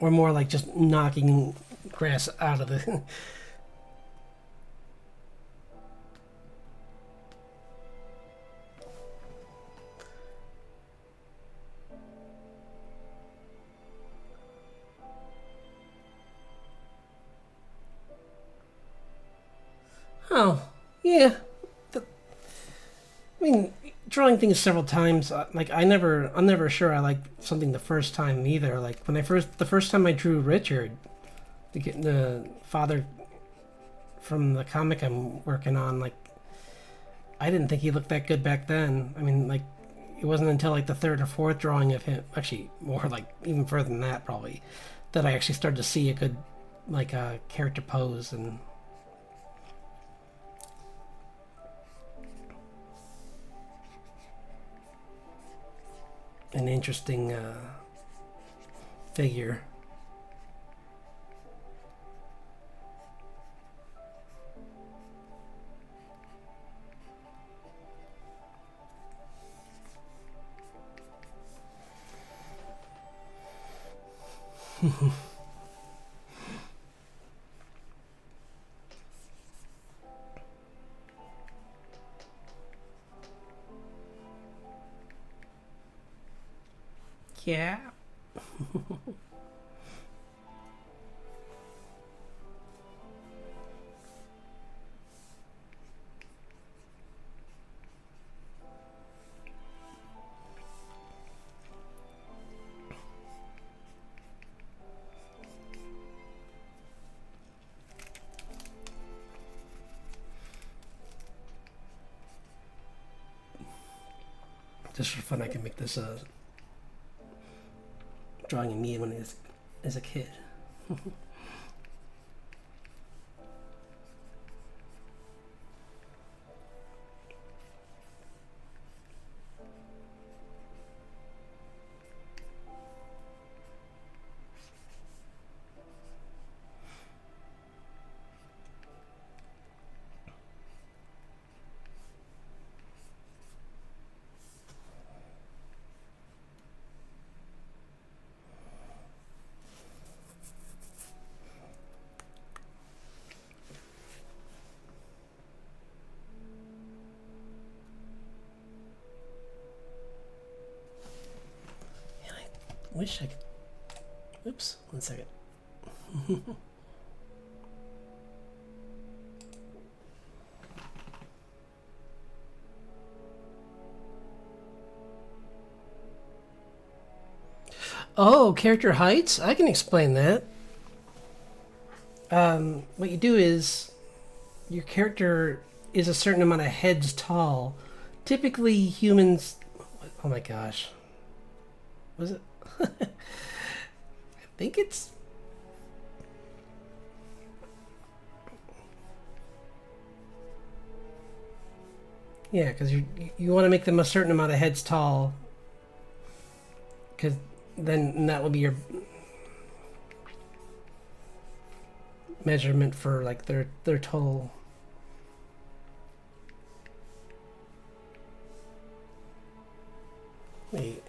Or more like just knocking grass out of the. Oh, yeah. I mean, drawing things several times. Like I'm never sure I like something the first time either. Like when the first time I drew Richard, the father from the comic I'm working on, like I didn't think he looked that good back then. I mean, like it wasn't until like the third or fourth drawing of him, actually more like even further than that probably, that I actually started to see a good like character pose and. An interesting figure. Yeah. Just for fun, I can make this drawing of me when I was as a kid. Wish I could. Oops, 1 second. Oh, character heights? I can explain that. What you do is your character is a certain amount of heads tall. Typically, humans. Oh my gosh. Was it? I think it's. Yeah, because you want to make them a certain amount of heads tall. Because then that would be your measurement for like their total. Wait.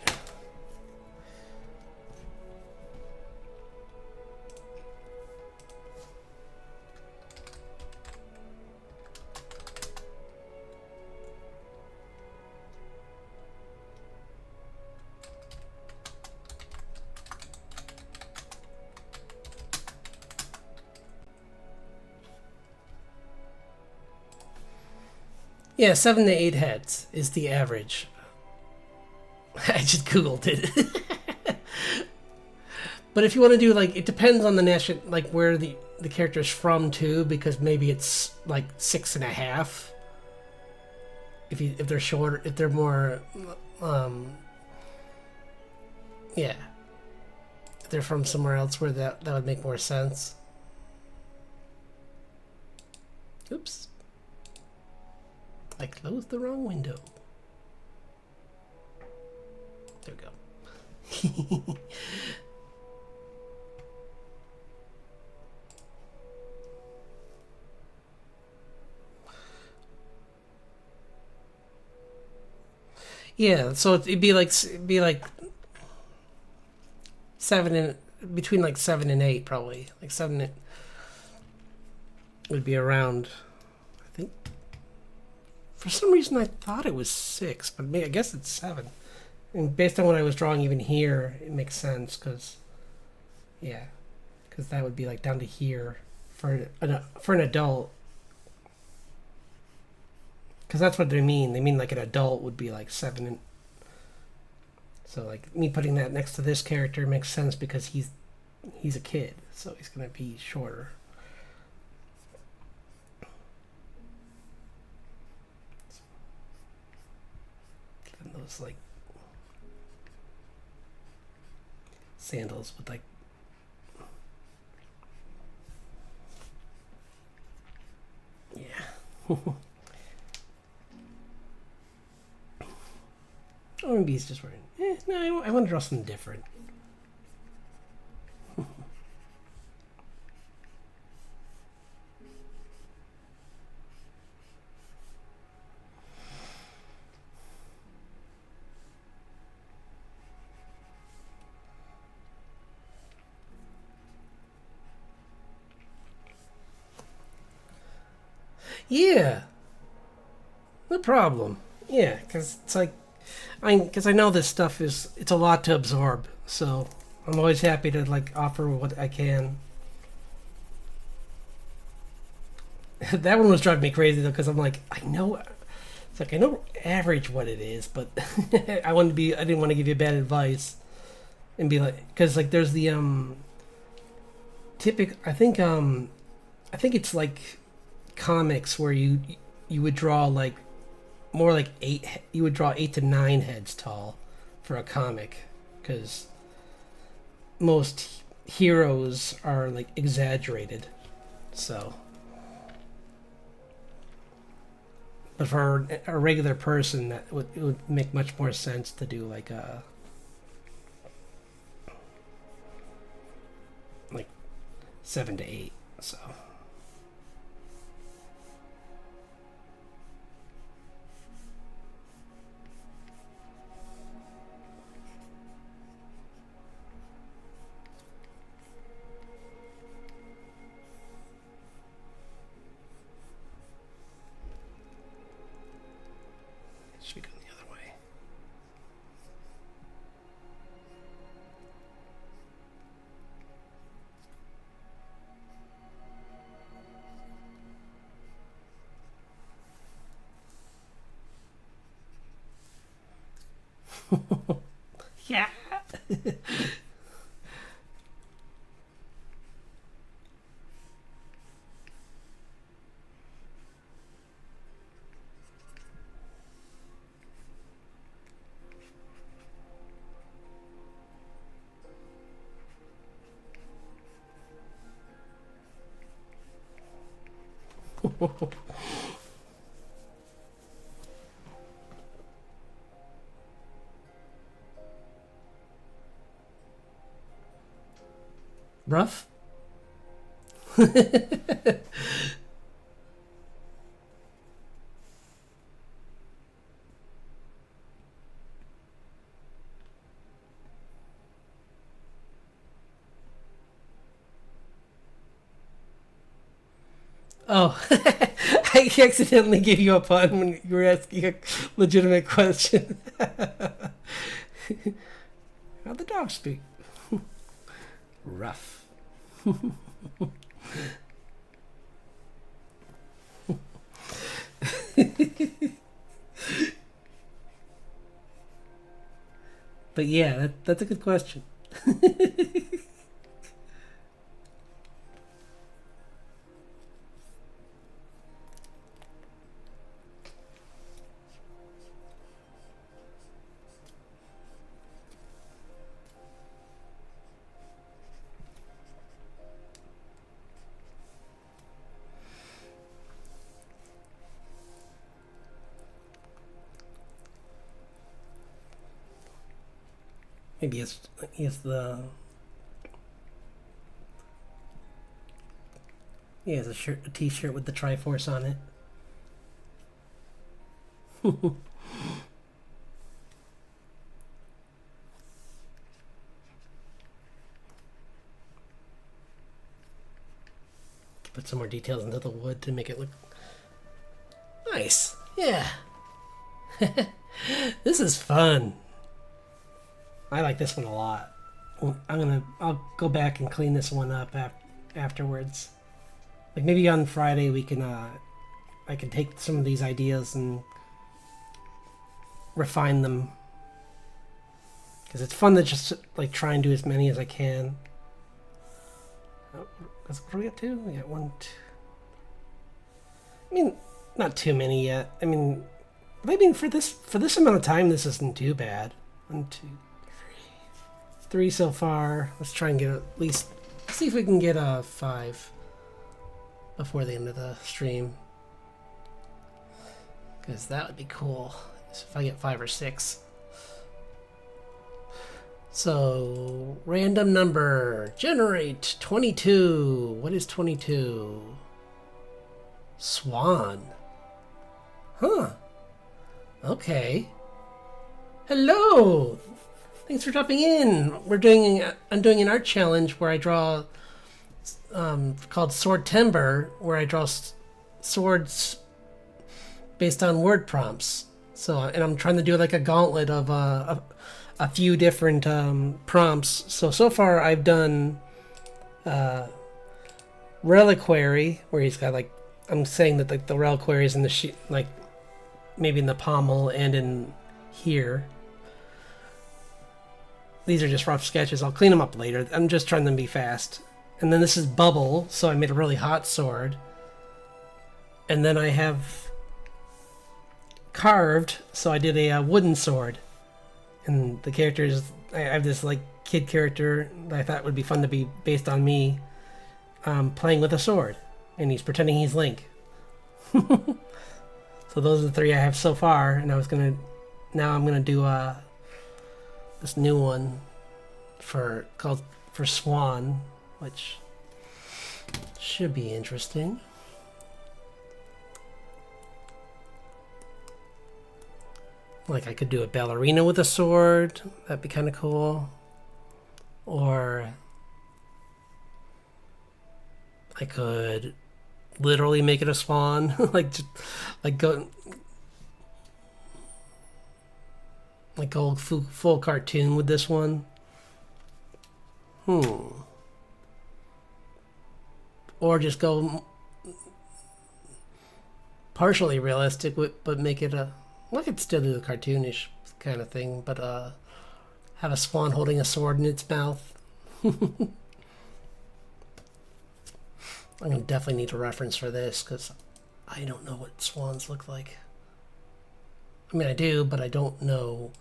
Yeah, 7 to 8 heads is the average. I just googled it. But if you want to do like, it depends on the nation, like where the character's from too, because maybe it's like 6.5. If they're shorter, if they're more, yeah, if they're from somewhere else where that would make more sense. Oops. I closed the wrong window. There we go. Yeah, so it'd be like 7 and between like 7 and 8 probably. Like 7 would be around. I think for some reason I thought it was 6, but I guess it's 7. And based on what I was drawing even here, it makes sense because that would be like down to here for an adult. Because that's what they mean. They mean like an adult would be like 7. And so like me putting that next to this character makes sense because he's a kid, so he's gonna be shorter. Give him those like sandals with like yeah. Or maybe he's just wearing. No, I want to draw something different. Yeah, no problem. Yeah, because it's like because I know this stuff it's a lot to absorb, so I'm always happy to like offer what I can. That one was driving me crazy though, because I'm like, I know, it's like I know average what it is, but I didn't want to give you bad advice, and be like, because like there's the I think it's like comics where you would draw like more like 8. You would draw 8 to 9 heads tall for a comic, because most heroes are like exaggerated. So, but for a regular person, it would make much more sense to do like 7 to 8. So. Should be going the other way. Yeah. Rough? Oh, I accidentally gave you a pun when you were asking a legitimate question. How'd the dog speak? Rough. But yeah, that's a good question. Maybe it's the he has a t-shirt with the Triforce on it. Put some more details into the wood to make it look nice. Yeah. This is fun. I like this one a lot. I'll go back and clean this one up afterwards. Like maybe on Friday we can I can take some of these ideas and refine them, because it's fun to just like try and do as many as I can. What do we got to? We got 1, 2. I mean, not too many yet. I mean for this amount of time, this isn't too bad. 1, 2, 3 so far. Let's try and get at least, see if we can get a 5 before the end of the stream, because that would be cool if I get 5 or 6. So random number, generate 22. What is 22? Swan. Huh. Okay. Hello. Thanks for dropping in. I'm doing an art challenge where I draw called Swordtember, where I draw swords based on word prompts. So, and I'm trying to do like a gauntlet of a few different prompts. So far I've done reliquary, where he's got like, I'm saying that like the reliquary is in the like maybe in the pommel and in here. These are just rough sketches. I'll clean them up later. I'm just trying to be fast. And then this is bubble, so I made a really hot sword. And then I have carved, so I did a wooden sword. And the characters, I have this like kid character that I thought would be fun to be based on me playing with a sword. And he's pretending he's Link. So those are the 3 I have so far. And now I'm gonna do this new one for Swan, which should be interesting. Like I could do a ballerina with a sword. That'd be kind of cool. Or I could literally make it a swan. Go full cartoon with this one. Or just go partially realistic, but make it a... I could still do the cartoonish kind of thing, but have a swan holding a sword in its mouth. I'm gonna definitely need a reference for this, because I don't know what swans look like. I mean, I do, but I don't know,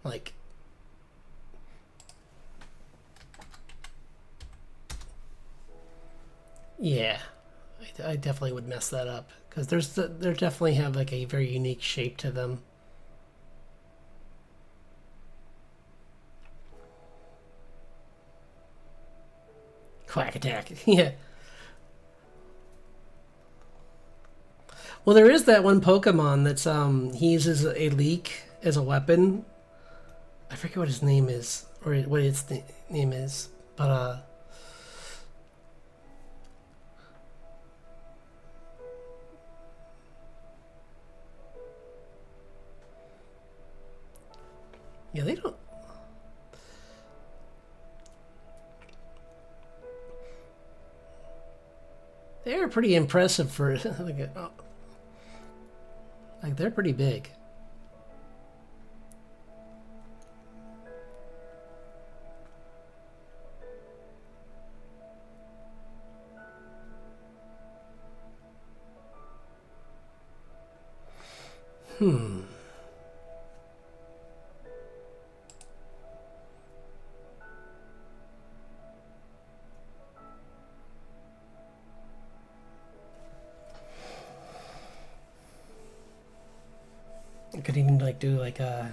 like... Yeah. I definitely would mess that up because they definitely have like a very unique shape to them. Quack attack. Yeah. Well, there is that one Pokemon that's he uses a leak as a weapon. I forget what his name is or what its name is, but yeah, they don't. They're pretty impressive for like they're pretty big. Hmm. I could even like do like a.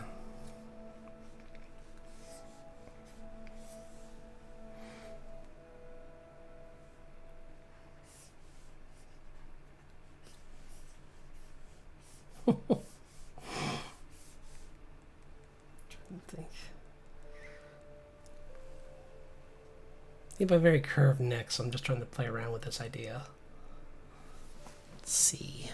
Think. They have a very curved neck, so I'm just trying to play around with this idea. Let's see.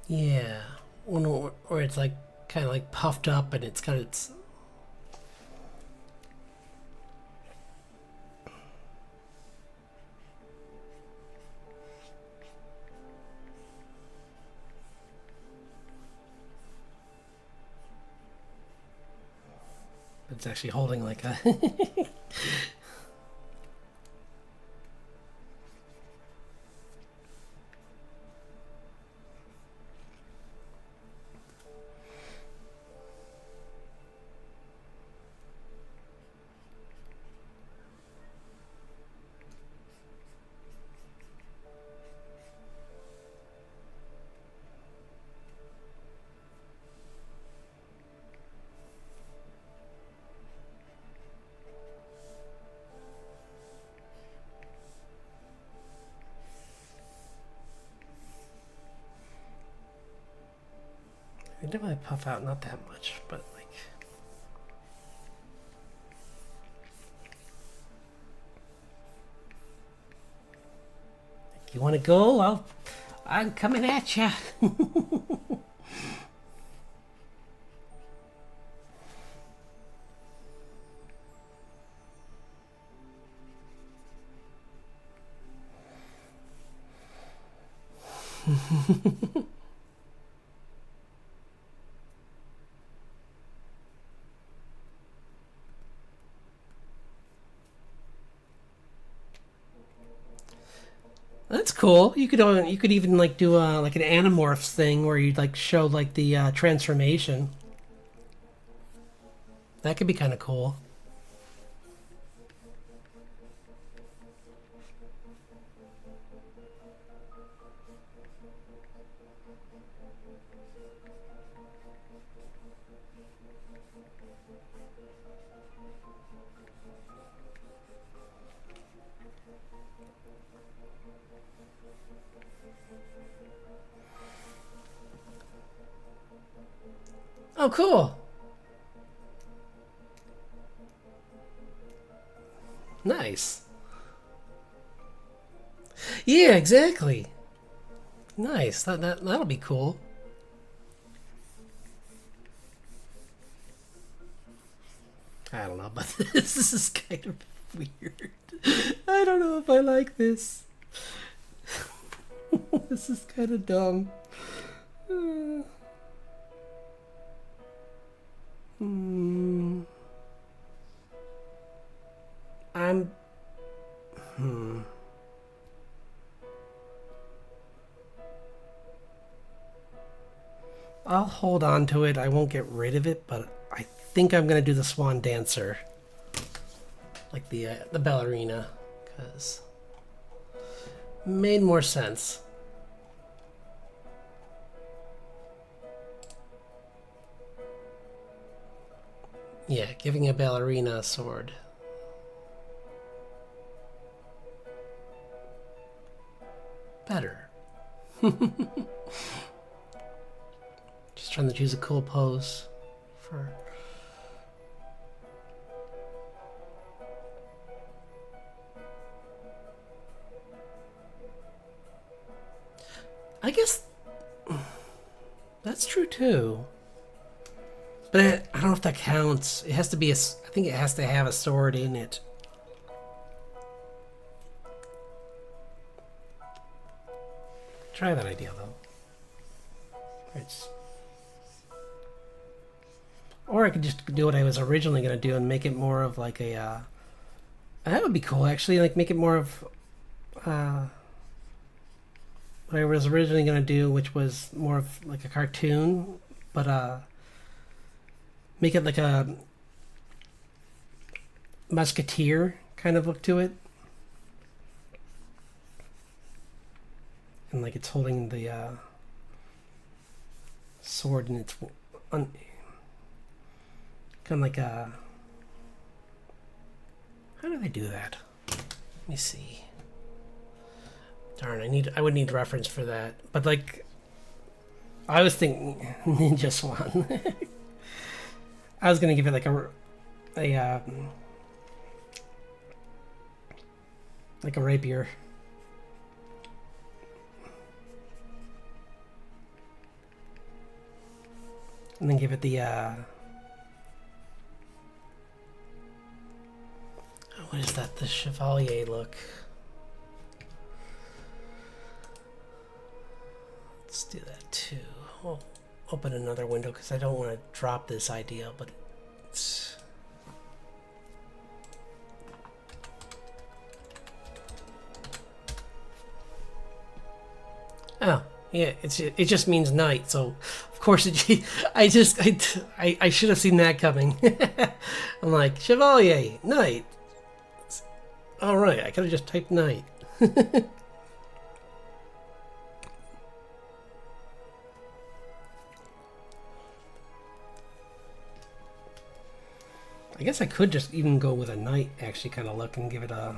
Yeah, or it's like kind of like puffed up and it's got its. It's actually holding like a. It definitely puff out, not that much, but like. You want to go? I'm coming at you. That's cool. You could even like do like an Animorphs thing where you'd like show like the transformation. That could be kind of cool. Oh, cool. Nice. Yeah, exactly. Nice. That'll be cool. I don't know, but this is kind of weird. I don't know if I like this. This is kind of dumb. I'm... I'll hold on to it. I won't get rid of it, but I think I'm going to do the Swan Dancer. Like the ballerina. Because... made more sense. Yeah, giving a ballerina a sword. Better. Just trying to choose a cool pose for... I guess that's true too. But I don't know if that counts. It has to be I think it has to have a sword in it. Try that idea though. Or I could just do what I was originally going to do and make it more of like a... that would be cool actually, like make it more of what I was originally going to do, which was more of like a cartoon, but make it like a musketeer kind of look to it. And like it's holding the sword in its... kind of like a... How do I do that? Let me see. Darn, I would need reference for that. But like, I was thinking Ninja Swan. I was gonna give it like like a rapier. And then give it the what is that? The Chevalier look. Let's do that too. We'll open another window because I don't want to drop this idea, but it's... Oh, yeah, it just means night, so of course I should have seen that coming. I'm like, Chevalier, night. All right, I could have just typed night. I guess I could just even go with a knight, actually, kind of look and give it a...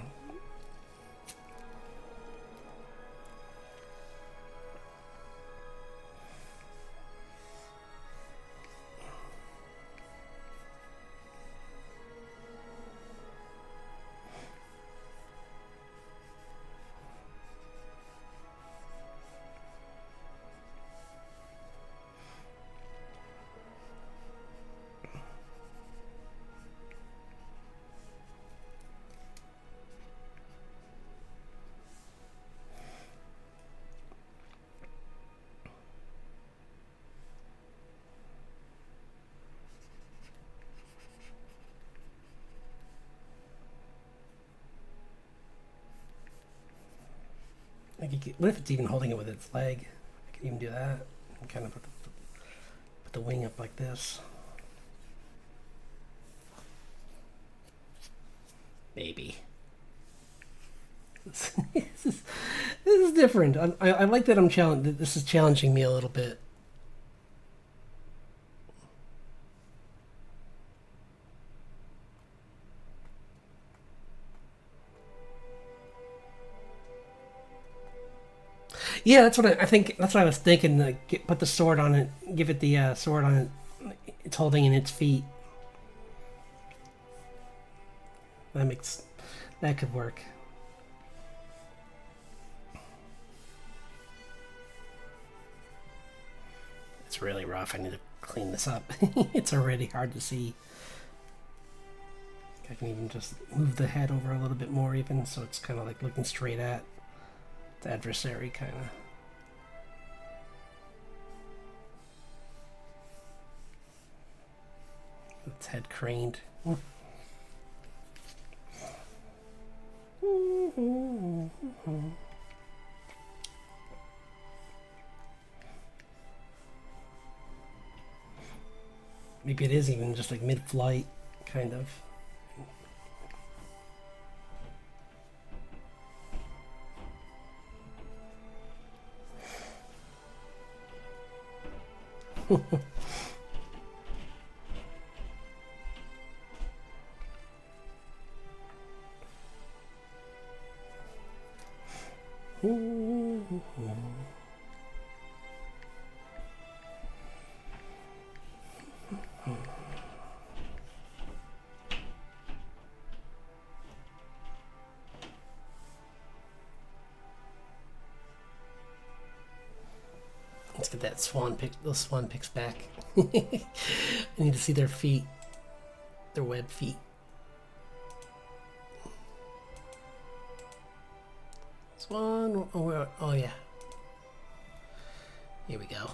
What if it's even holding it with its leg? I can even do that. And kind of put the wing up like this. Maybe. This is different. I like that I'm challenged. This is challenging me a little bit. Yeah, that's what I think. That's what I was thinking. Put the sword on it. Give it the sword on it. It's holding in its feet. That could work. It's really rough. I need to clean this up. It's already hard to see. I can even just move the head over a little bit more, even so it's kind of like looking straight at the adversary, kind of. Its head craned. Maybe it is even just like mid-flight, kind of. Let's get that swan pick. Those swan picks back. I need to see their feet, their web feet. Swan. Oh yeah. Here we go.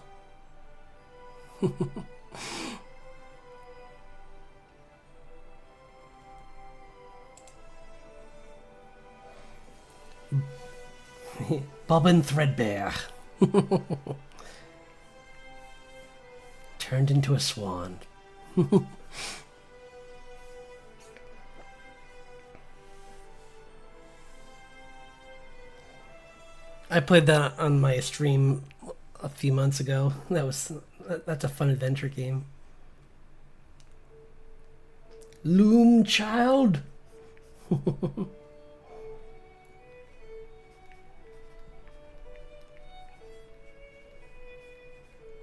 Bobbin Threadbare. Turned into a swan. I played that on my stream a few months ago. That's a fun adventure game. Loom child.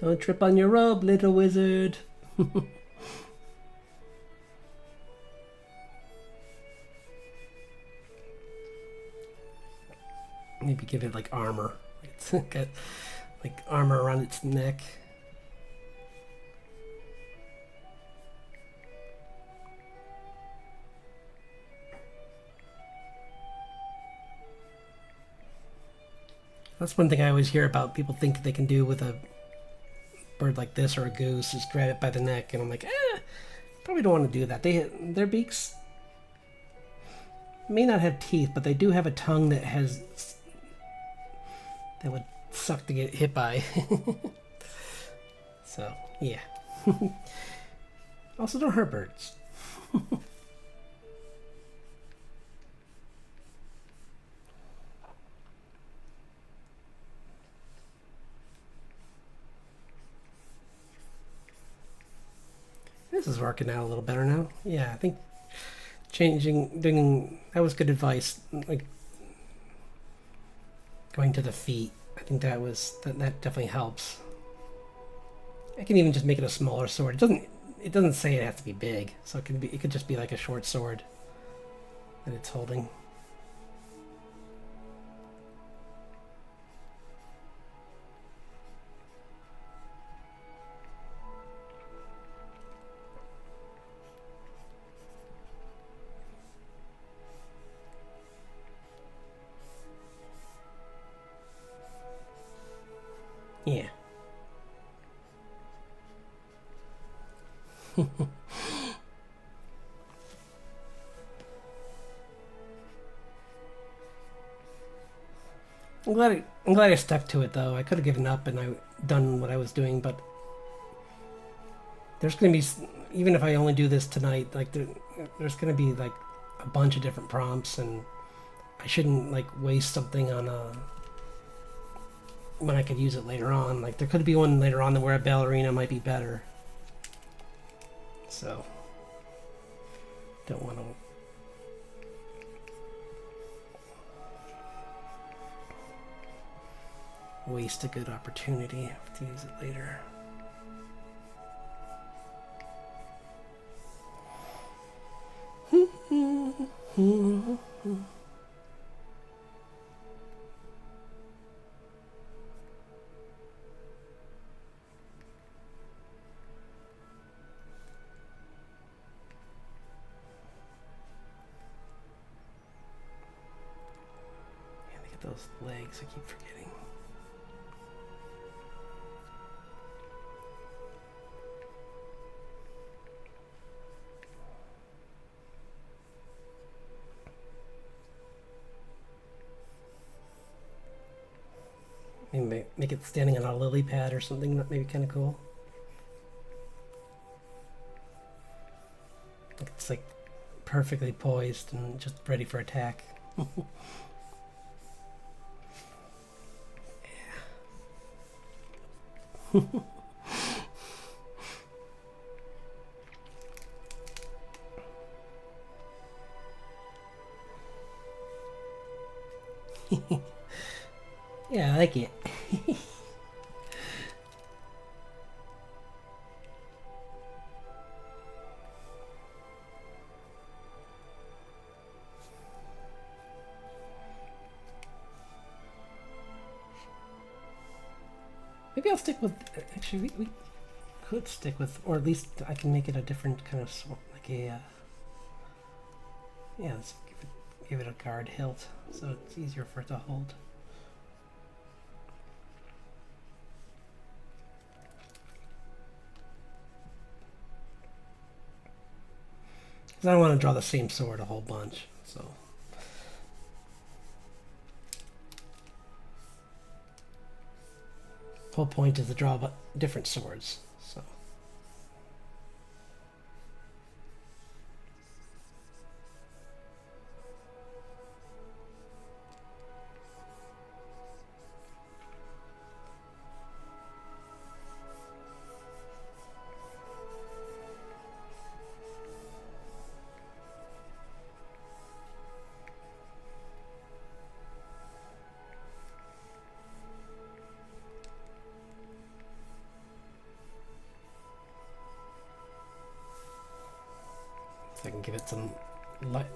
Don't trip on your rope, little wizard. Maybe give it like armor. It's got like armor around its neck. That's one thing I always hear about. People think they can do with a bird like this or a goose, just grab it by the neck, and I'm like, probably don't want to do that. Their beaks may not have teeth, but they do have a tongue that would suck to get hit by. So yeah. Also, don't hurt birds. This is working out a little better now. Yeah, I think that was good advice. Like going to the feet. I think that definitely helps. I can even just make it a smaller sword. It doesn't say it has to be big, so it could just be like a short sword that it's holding. Yeah. I'm glad I stuck to it though. I could have given up and I done what I was doing, but there's gonna be, even if I only do this tonight, like there's gonna be like a bunch of different prompts, and I shouldn't like waste something on when I could use it later on. Like there could be one later on where a ballerina might be better. So don't want to waste a good opportunity to use it later. Those legs, I keep forgetting. Maybe make it standing on a lily pad or something. That may be kind of cool. It's like perfectly poised and just ready for attack. Yeah, I like it. Maybe I'll stick with. Actually, we could stick with, or at least I can make it a different kind of like a. Yeah, let's give it a guard hilt, so it's easier for it to hold. Because I don't want to draw the same sword a whole bunch, so. The whole point is to draw different swords, so. So I can give it some light,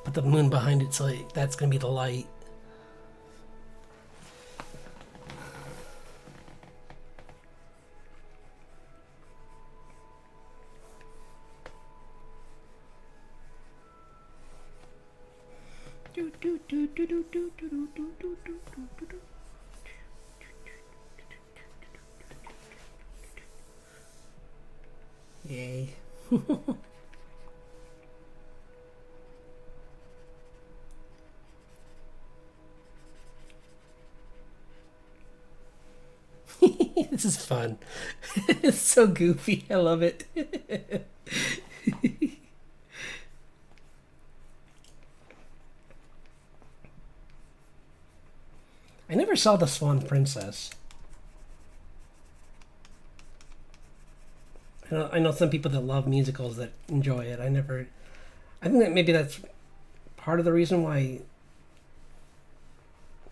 put the moon behind it, so that's going to be the light. Yay. This is fun. It's so goofy. I love it. I never saw the Swan Princess. I know some people that love musicals that enjoy it. I think that maybe that's part of the reason why.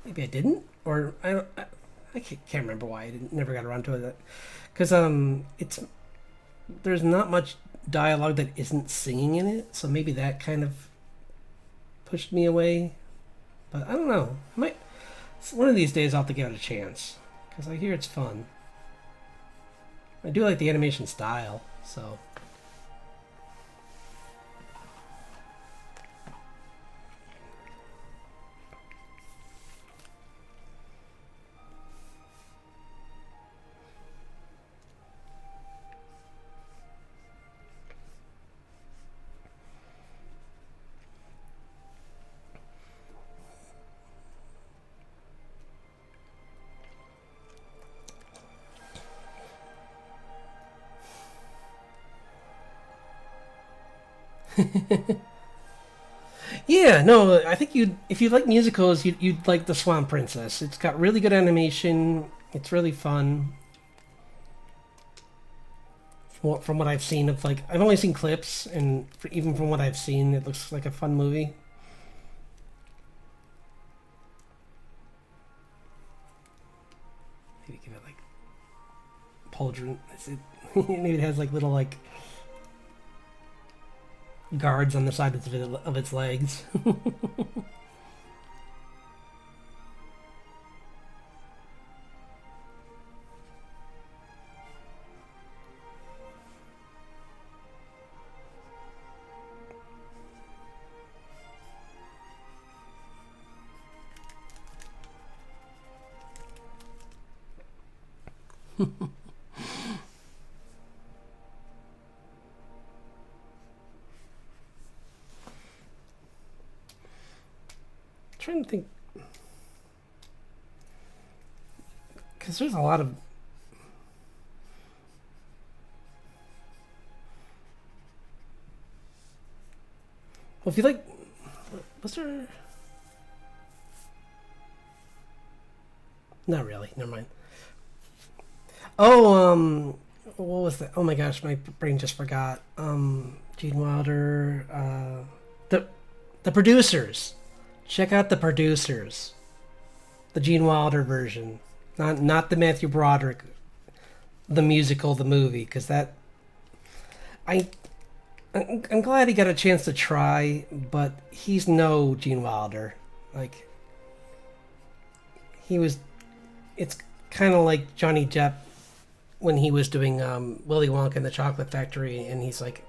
Maybe I didn't, or I can't remember why I never got around to it. Because there's not much dialogue that isn't singing in it, so maybe that kind of pushed me away. But I don't know. One of these days I'll have to give it a chance, because I hear it's fun. I do like the animation style, so. Yeah, no, I think if you like musicals, you'd like The Swan Princess. It's got really good animation. It's really fun. From what I've seen of I've only seen clips, and even from what I've seen, it looks like a fun movie. Maybe give it pauldron. Maybe it has little guards on the side of its legs. Trying to think. Because there's a lot of. Well, if you like. Was there. Not really. Never mind. Oh, what was that? Oh my gosh, my brain just forgot. Gene Wilder. The producers. Check out the producers. The Gene Wilder version, not the Matthew Broderick, the musical, the movie, because that. I'm glad he got a chance to try, but he's no Gene Wilder. Like, he was. It's kind of like Johnny Depp when he was doing Willy Wonka and the Chocolate Factory, and he's like,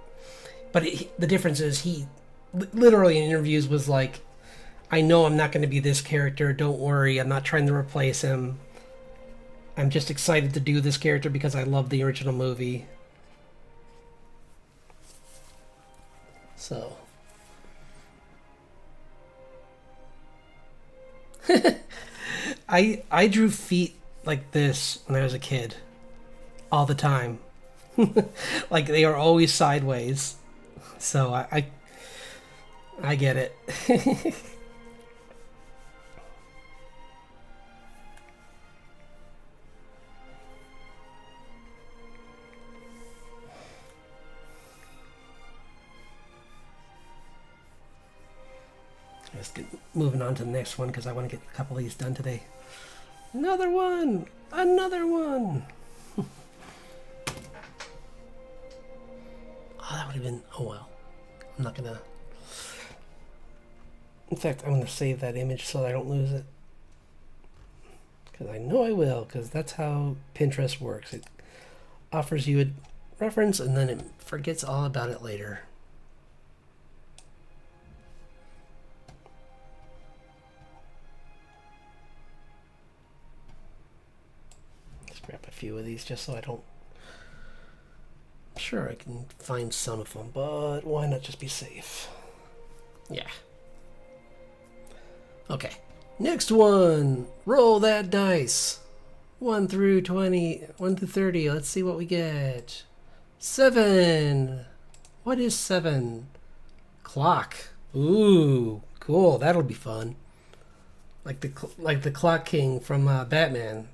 but the difference is he literally in interviews was like, I know I'm not going to be this character, don't worry, I'm not trying to replace him, I'm just excited to do this character because I love the original movie. So I drew feet like this when I was a kid all the time. Like they are always sideways. So I get it. Let's get moving on to the next one because I want to get a couple of these done today. Another one! Another one! Oh, that would have been... Oh, well. I'm not gonna... In fact, I'm gonna save that image so I don't lose it. Because I know I will, because that's how Pinterest works. It offers you a reference and then it forgets all about it later. Let's grab a few of these just so I don't... Sure, I can find some of them, but why not just be safe? Yeah. Okay. Next one. Roll that dice. 1 through 20. 1 through 30. Let's see what we get. 7. What is 7? Clock. Ooh, cool. That'll be fun. Like the Clock King from Batman.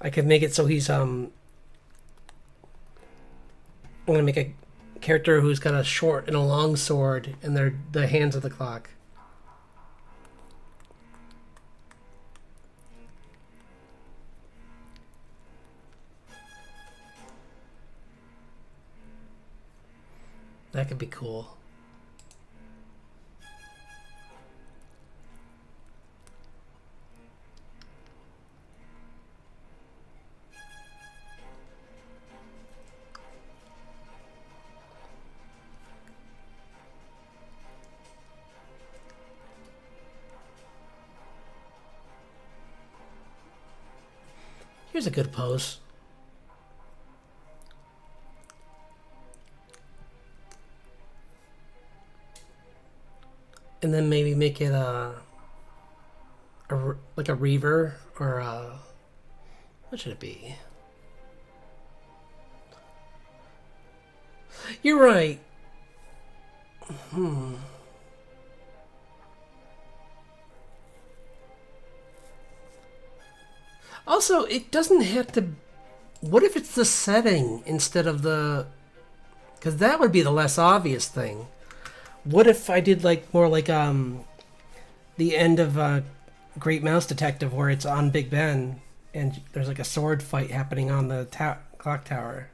I could make it so he's I'm gonna make a character who's got a short and a long sword, and they're the hands of the clock. That could be cool. Here's a good pose. And then maybe make it like a reaver or what should it be? You're right. Also, it doesn't have to... What if it's the setting instead of the... Because that would be the less obvious thing. What if I did like more like the end of Great Mouse Detective where it's on Big Ben and there's like a sword fight happening on the clock tower.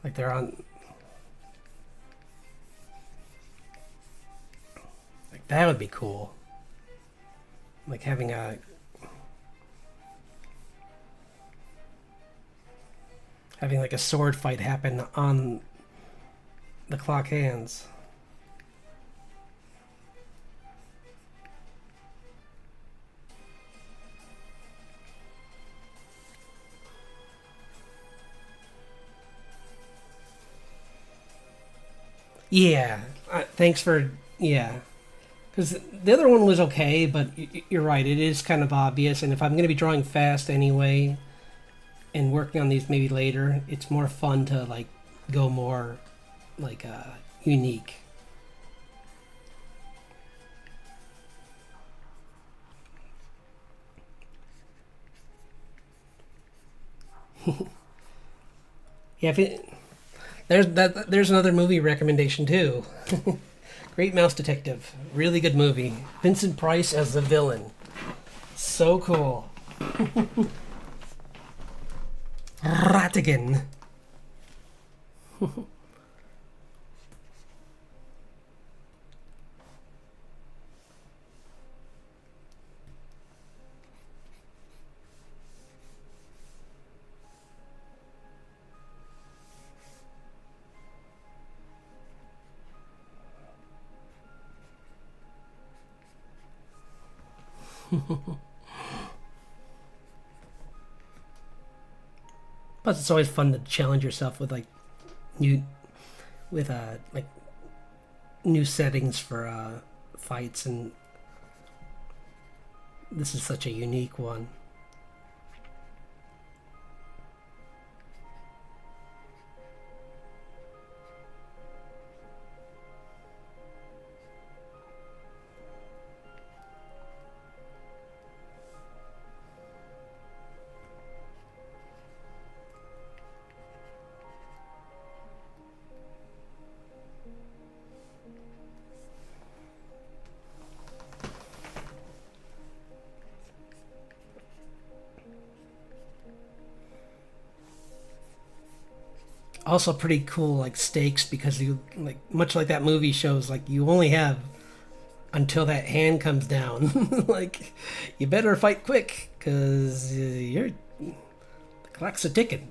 Like they're on... Like that would be cool. Like having a... Having like a sword fight happen on the clock hands. Yeah, thanks for... Yeah. Because the other one was okay, but you're right, it is kind of obvious. And if I'm going to be drawing fast anyway and working on these maybe later, it's more fun to like go more like unique. Yeah, there's another movie recommendation too. Great Mouse Detective, really good movie. Vincent Price as the villain, so cool. Ratigan. Plus, it's always fun to challenge yourself with like new, with like new settings for fights, and this is such a unique one. Also, pretty cool like stakes because you like much like that movie shows like you only have until that hand comes down. Like, you better fight quick because you're the clock's a ticking.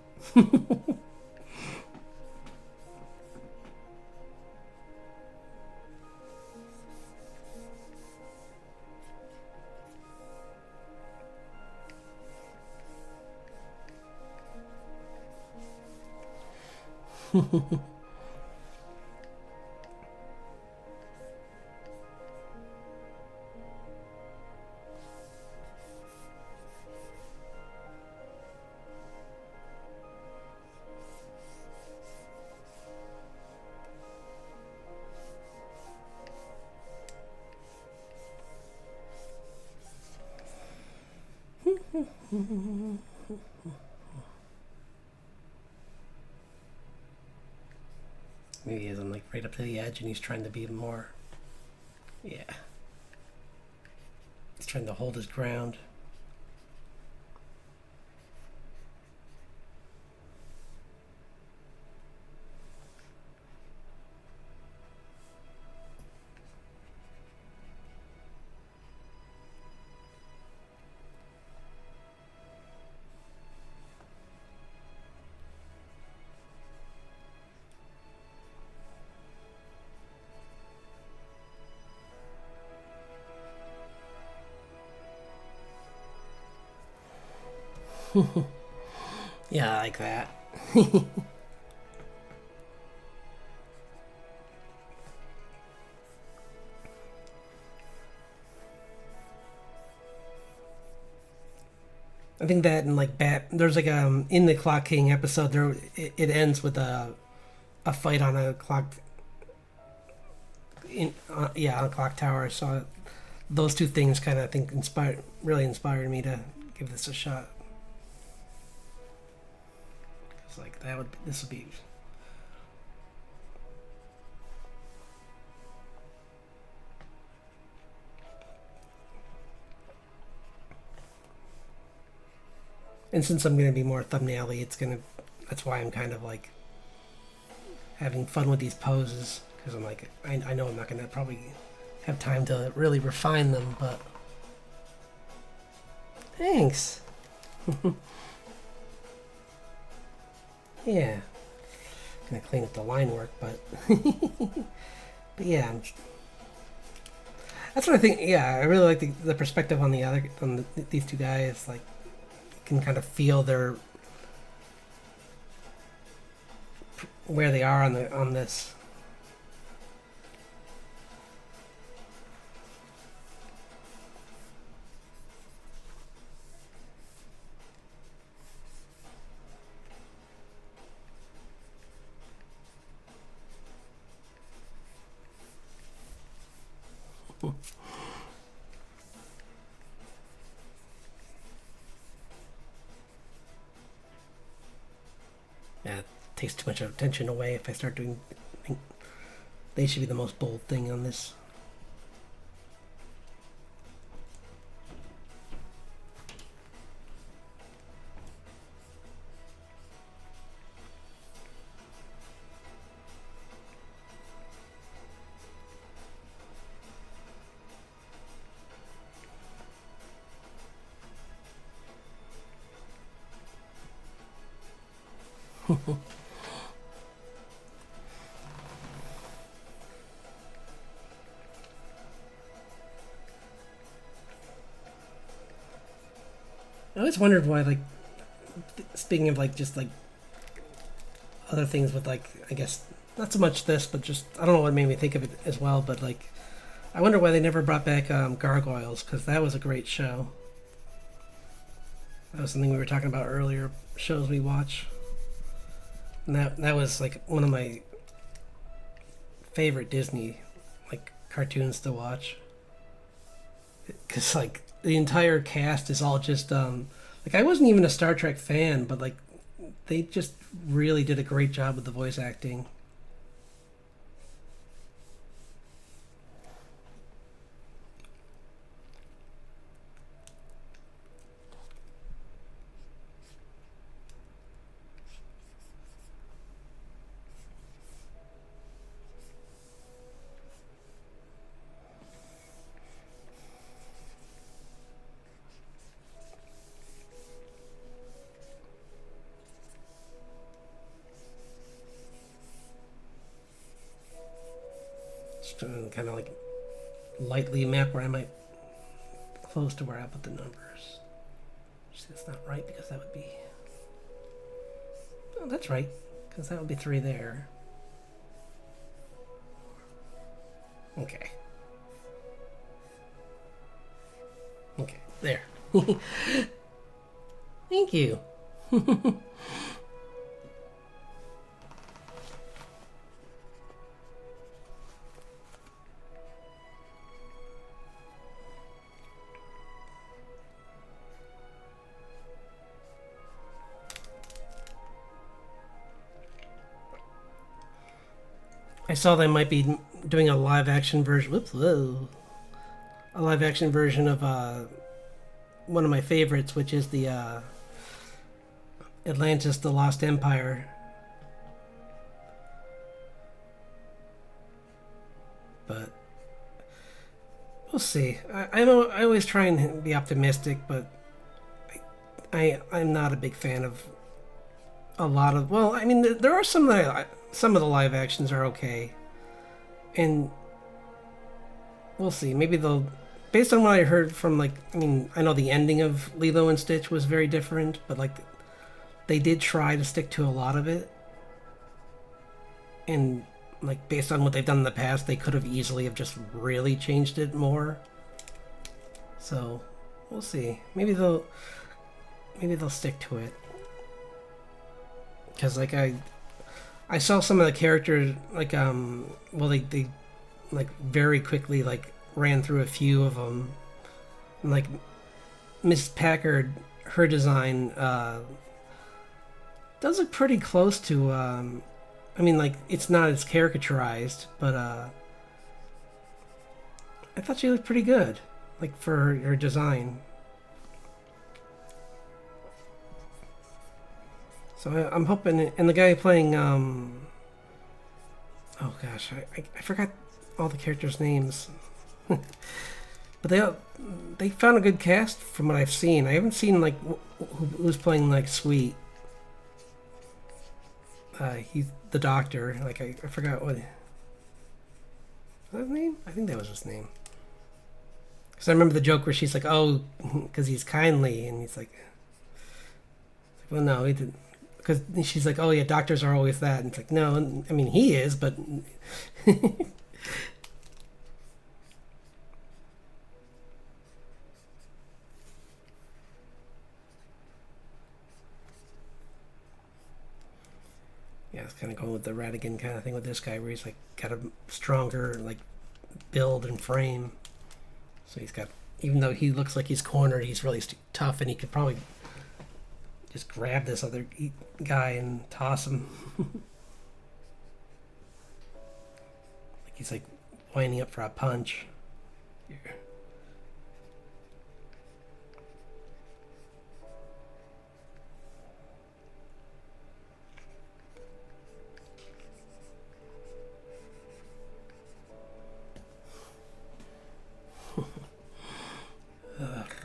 Maybe he is like right up to the edge and he's trying to be more. Yeah. He's trying to hold his ground. Yeah, I like that. I think that in like there's like in the Clock King episode there it ends with a fight on a clock in yeah, on a clock tower. So those two things kind of I think really inspired me to give this a shot. It's like this would be. And since I'm gonna be more thumbnail-y, that's why I'm kind of like having fun with these poses because I'm like I know I'm not gonna probably have time to really refine them, but thanks. Yeah, gonna clean up the line work, but but yeah, that's what I think. Yeah, I really like the perspective on these two guys. Like, you can kind of feel where they are on this. it takes too much attention away if I start doing. I think they should be the most bold thing on this. I always wondered why, like, speaking of like just like other things with like, I guess not so much this, but just I don't know what made me think of it as well. But like, I wonder why they never brought back Gargoyles, because that was a great show. That was something we were talking about earlier. Shows we watch, and that was like one of my favorite Disney like cartoons to watch. Because like the entire cast is all just like I wasn't even a Star Trek fan, but like they just really did a great job with the voice acting. Kind of like lightly map where I might close to where I put the numbers. See, that's not right because that would be. Oh, that's right, because that would be 3 there. Okay. Okay, there. Thank you. I saw they might be doing a live action version. Whoops, whoa. A live action version of one of my favorites, which is the Atlantis: The Lost Empire. But we'll see. I always try and be optimistic, but I'm not a big fan of a lot of. Well, I mean, there are some that some of the live actions are okay, and we'll see. Maybe they'll, based on what I heard from like, I mean, I know the ending of Lilo and Stitch was very different, but like, they did try to stick to a lot of it, and like based on what they've done in the past, they could have easily have just really changed it more. So we'll see. Maybe they'll stick to it, because like I saw some of the characters like well they like very quickly like ran through a few of them, and like Miss Packard, her design does look pretty close to I mean, like, it's not as caricaturized, but I thought she looked pretty good, like, for her design. So I'm hoping, and the guy playing, oh gosh, I forgot all the characters' names. But they found a good cast from what I've seen. I haven't seen, like, who's playing, like, Sweet. He's the doctor. Like, I forgot what. Was that his name? I think that was his name. Because I remember the joke where she's like, oh, because he's kindly. And he's like, well, no, he didn't. Because she's like, oh, yeah, doctors are always that. And it's like, no, I mean, he is, but. Yeah, it's kind of going with the Radigan kind of thing with this guy, where he's like got a stronger like build and frame. So he's got, even though he looks like he's cornered, he's really tough, and he could probably just grab this other guy and toss him. Like he's like winding up for a punch. Here.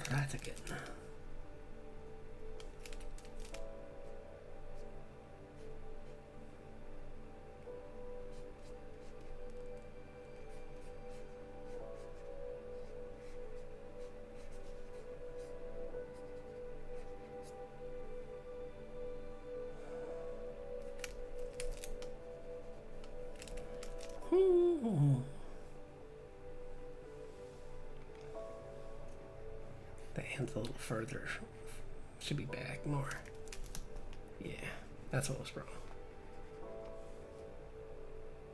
That's again. The hand's a little further. Should be back more. Yeah, that's what was wrong.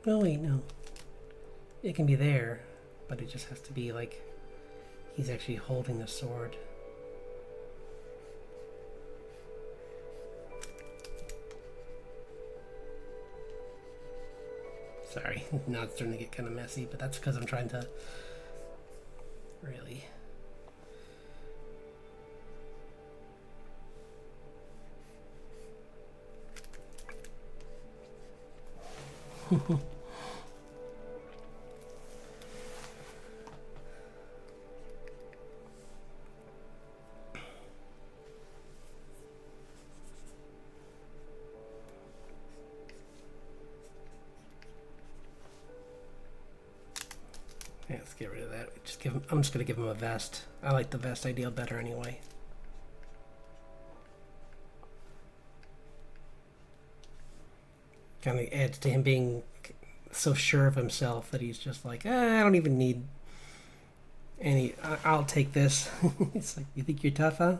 Oh wait, no. It can be there, but it just has to be like he's actually holding the sword. Sorry, now it's starting to get kind of messy, but that's because I'm trying to really... Yeah, let's get rid of that. I'm just gonna give him a vest. I like the vest idea better anyway. Kind of adds to him being so sure of himself that he's just like, I don't even need any. I'll take this. It's like, you think you're tough, huh?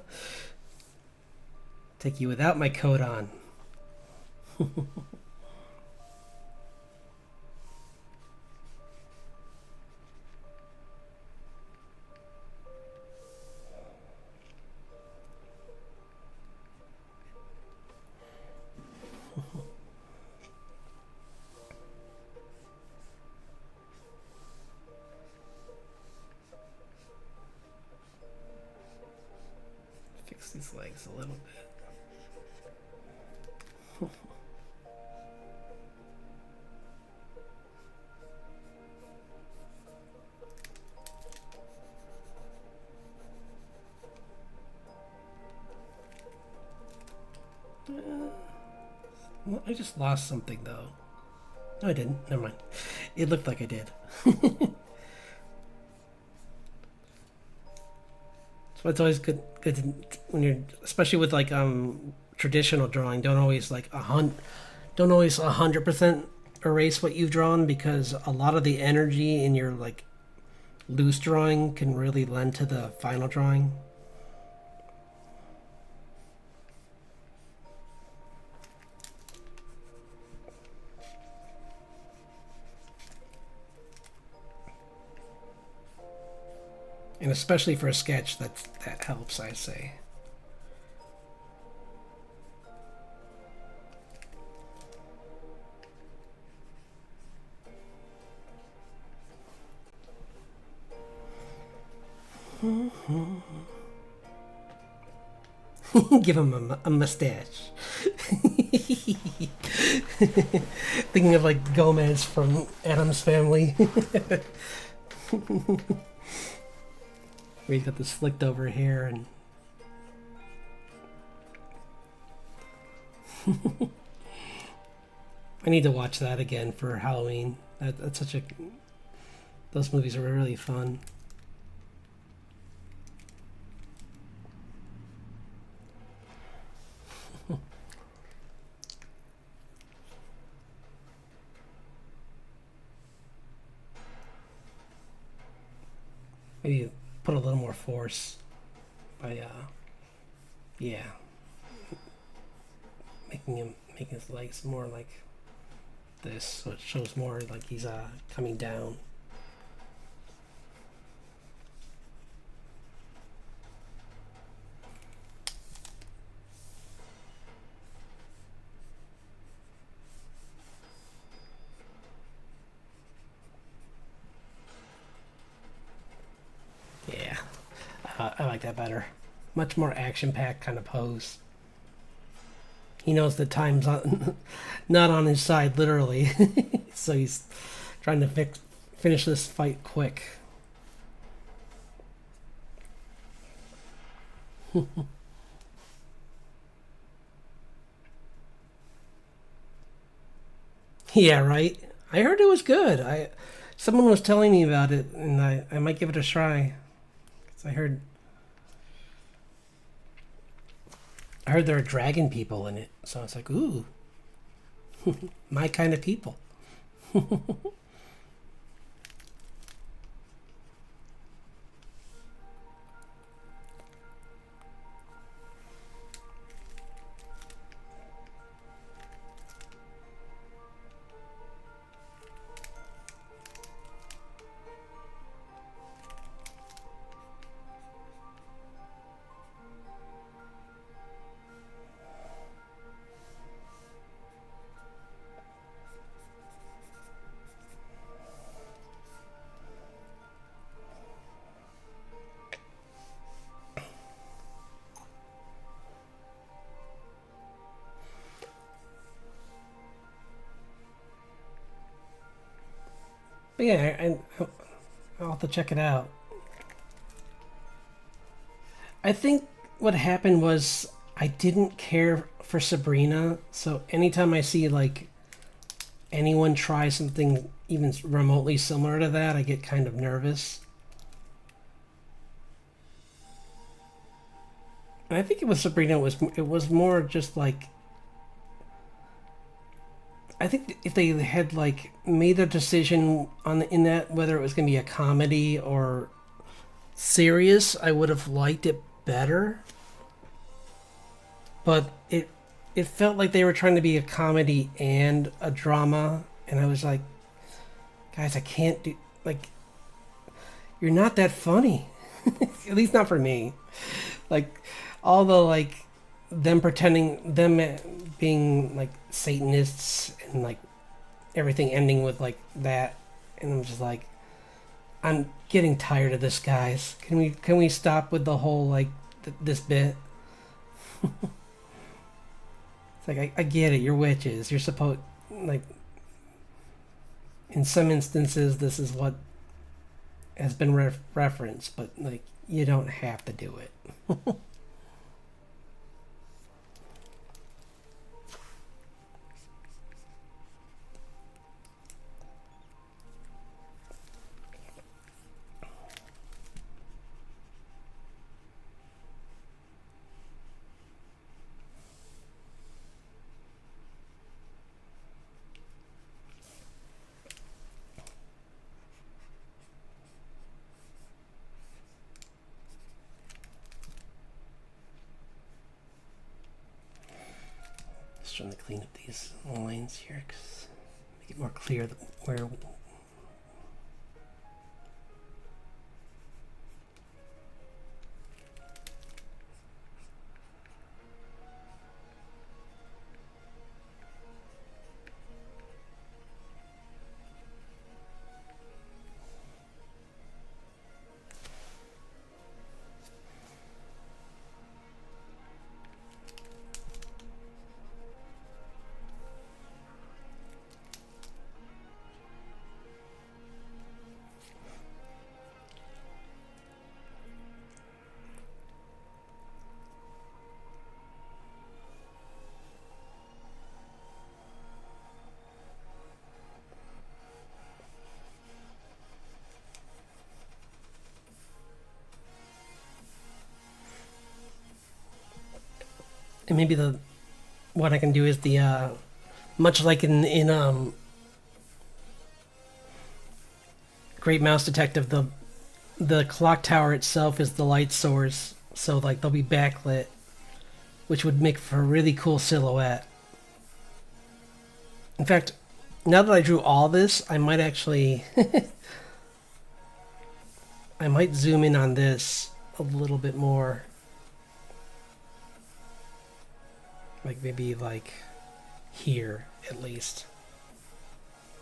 Take you without my coat on. Fix these legs a little bit. Well, I just lost something though. No, I didn't. Never mind. It looked like I did. So it's always good when you're, especially with like traditional drawing. Don't always 100% erase what you've drawn, because a lot of the energy in your like loose drawing can really lend to the final drawing. And especially for a sketch, that helps, I say. Give him a mustache. Thinking of like Gomez from Addams Family. Where he's got the slicked over hair and I need to watch that again for Halloween. That's such a... Those movies are really fun. Maybe put a little more force by yeah, making his legs more like this, so it shows more like he's coming down. I like that better. Much more action-packed kind of pose. He knows the time's not on his side, literally. So he's trying to finish this fight quick. Yeah, right. I heard it was good. Someone was telling me about it, and I might give it a try. 'Cause I heard there are dragon people in it, so I was like, ooh, my kind of people. But yeah, I'll have to check it out. I think what happened was I didn't care for Sabrina, so anytime I see like anyone try something even remotely similar to that, I get kind of nervous. And I think it was Sabrina. It was more just like, I think if they had like made a decision in that whether it was going to be a comedy or serious, I would have liked it better. But it felt like they were trying to be a comedy and a drama, and I was like, guys, I can't do, like, you're not that funny. At least not for me. Like all the like them pretending them being like Satanists and like everything ending with like that, and I'm just like, I'm getting tired of this, guys. Can we stop with the whole like this bit? It's like I get it. You're witches. You're supposed, like, in some instances this is what has been referenced, but like you don't have to do it. Just trying to clean up these lines here, cause make it more clear where. And maybe what I can do is the much like in Great Mouse Detective, the clock tower itself is the light source, so like they'll be backlit, which would make for a really cool silhouette. In fact, now that I drew all this, I might actually I might zoom in on this a little bit more. Like maybe like here at least,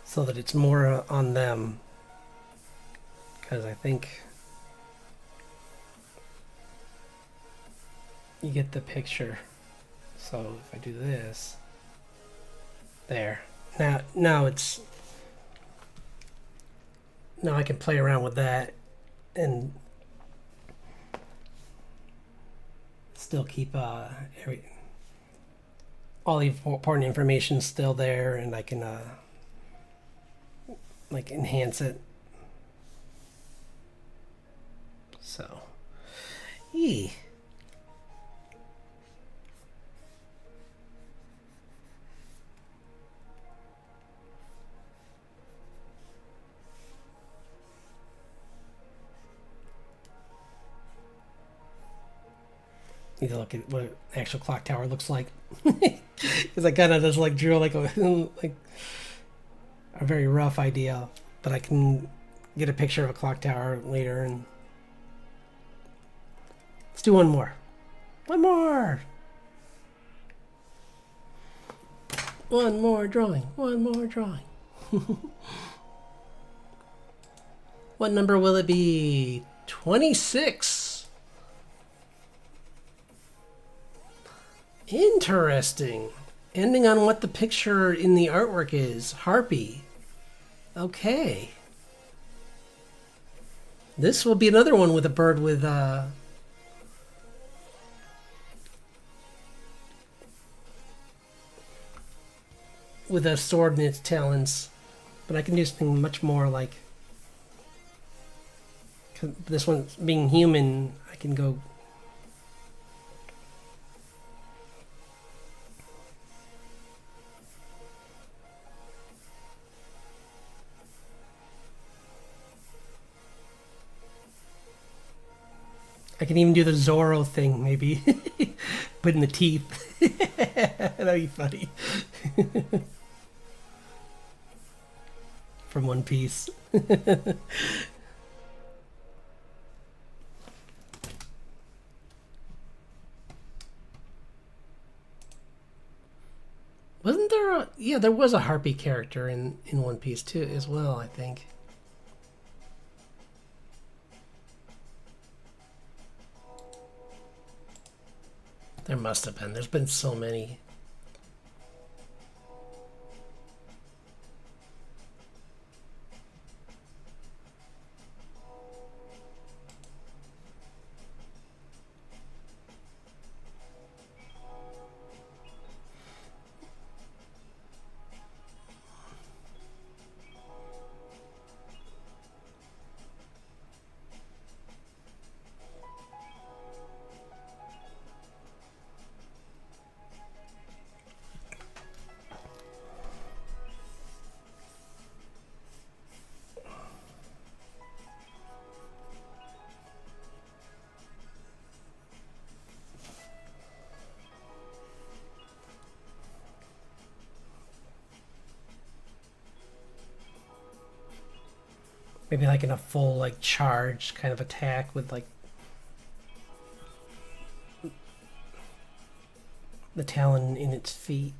so that it's more on them, because I think you get the picture. So if I do this, there. Now I can play around with that and still keep all the important information still there, and I can like enhance it. So, need to look at what an actual clock tower looks like, because I kind of just like drew like a like a very rough idea, but I can get a picture of a clock tower later. And let's do one more. One more drawing. One more drawing. What number will it be? 26. Interesting. Ending on what the picture in the artwork is. Harpy. Okay. This will be another one with a bird with a sword in its talons. But I can do something much more like, this one being human, I can go I can even do the Zorro thing, maybe. Put in the teeth. That'd be funny. From One Piece. Wasn't there a... Yeah, there was a Harpy character in One Piece too, as well, I think. There must have been. There's been so many. Maybe like in a full like charge kind of attack with like the talon in its feet.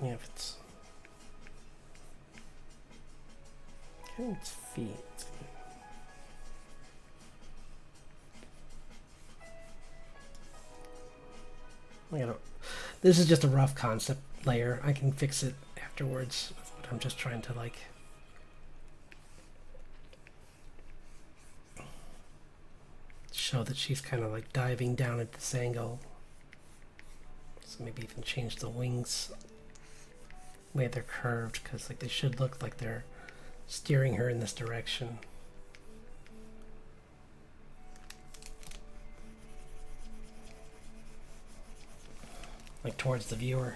Yeah, if it's kind of its feet. I gotta, this is just a rough concept layer. I can fix it afterwards, but I'm just trying to like show that she's kind of like diving down at this angle. So maybe even change the wings way they're curved, because like they should look like they're steering her in this direction. Like towards the viewer.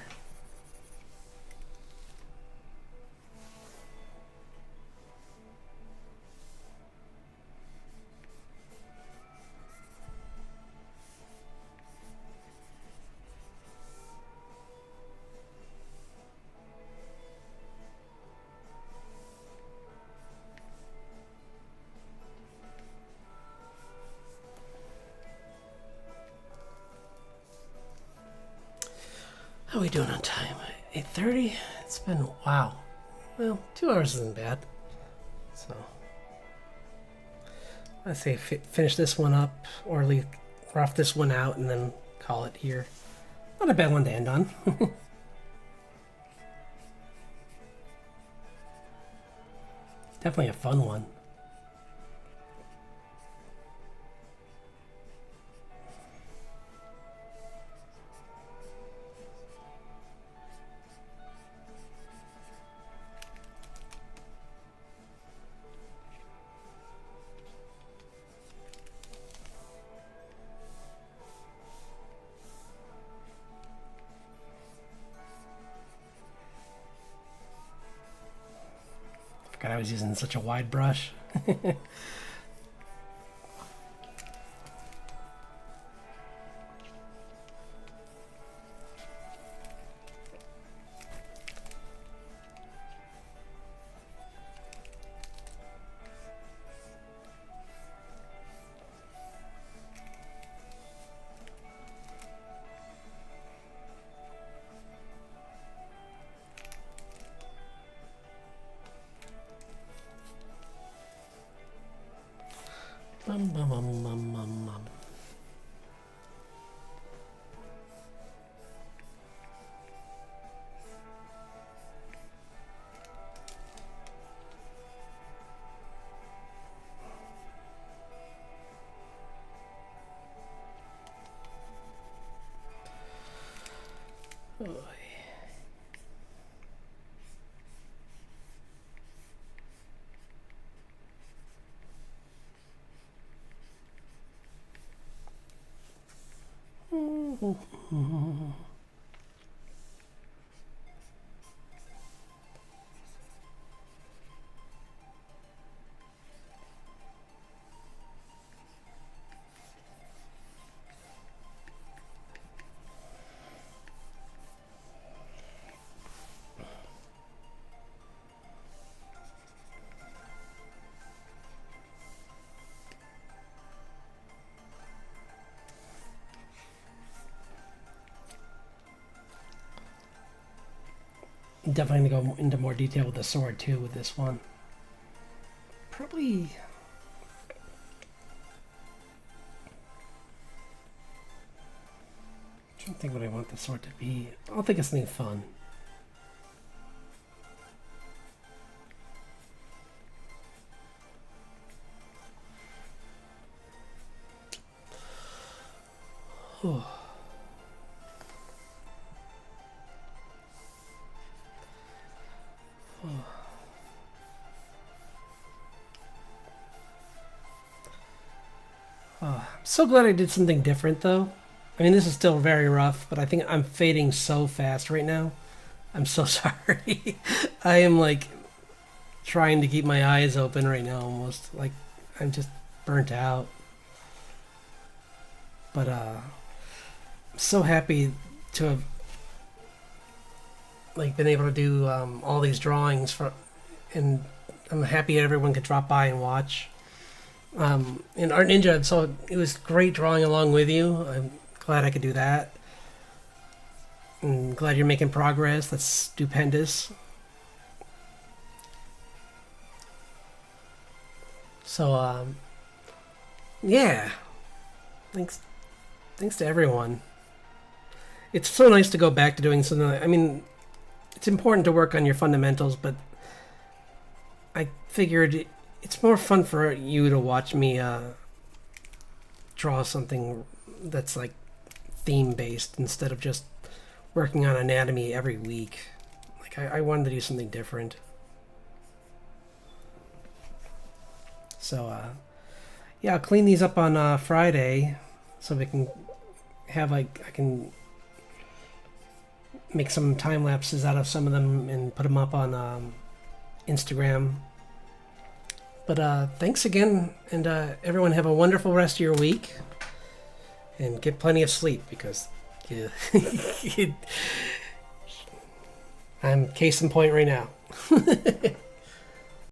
How are we doing on time? 8:30? It's been, wow. Well, 2 hours isn't bad. So, I say finish this one up, or leave rough this one out, and then call it here. Not a bad one to end on. Definitely a fun one. God, I was using such a wide brush. Bum, bum, bum, bum, bum, bum. Definitely gonna go into more detail with the sword too with this one. Probably. I'm trying to think what I want the sword to be. I'll think of something fun. Oh. I'm so glad I did something different though. I mean, this is still very rough, but I think I'm fading so fast right now. I'm so sorry. I am like trying to keep my eyes open right now almost. Like I'm just burnt out. But I'm so happy to have like been able to do all these drawings for, and I'm happy everyone could drop by and watch. In Art Ninja, so it was great drawing along with you. I'm glad I could do that. I'm glad you're making progress. That's stupendous. So, yeah. Thanks to everyone. it's so nice to go back to doing something. I mean, it's important to work on your fundamentals, but I figured it's more fun for you to watch me draw something that's like theme based instead of just working on anatomy every week. Like I wanted to do something different. So yeah, I'll clean these up on Friday so we can have like I can make some time lapses out of some of them and put them up on Instagram. But thanks again, and everyone have a wonderful rest of your week, and get plenty of sleep because I'm case in point right now.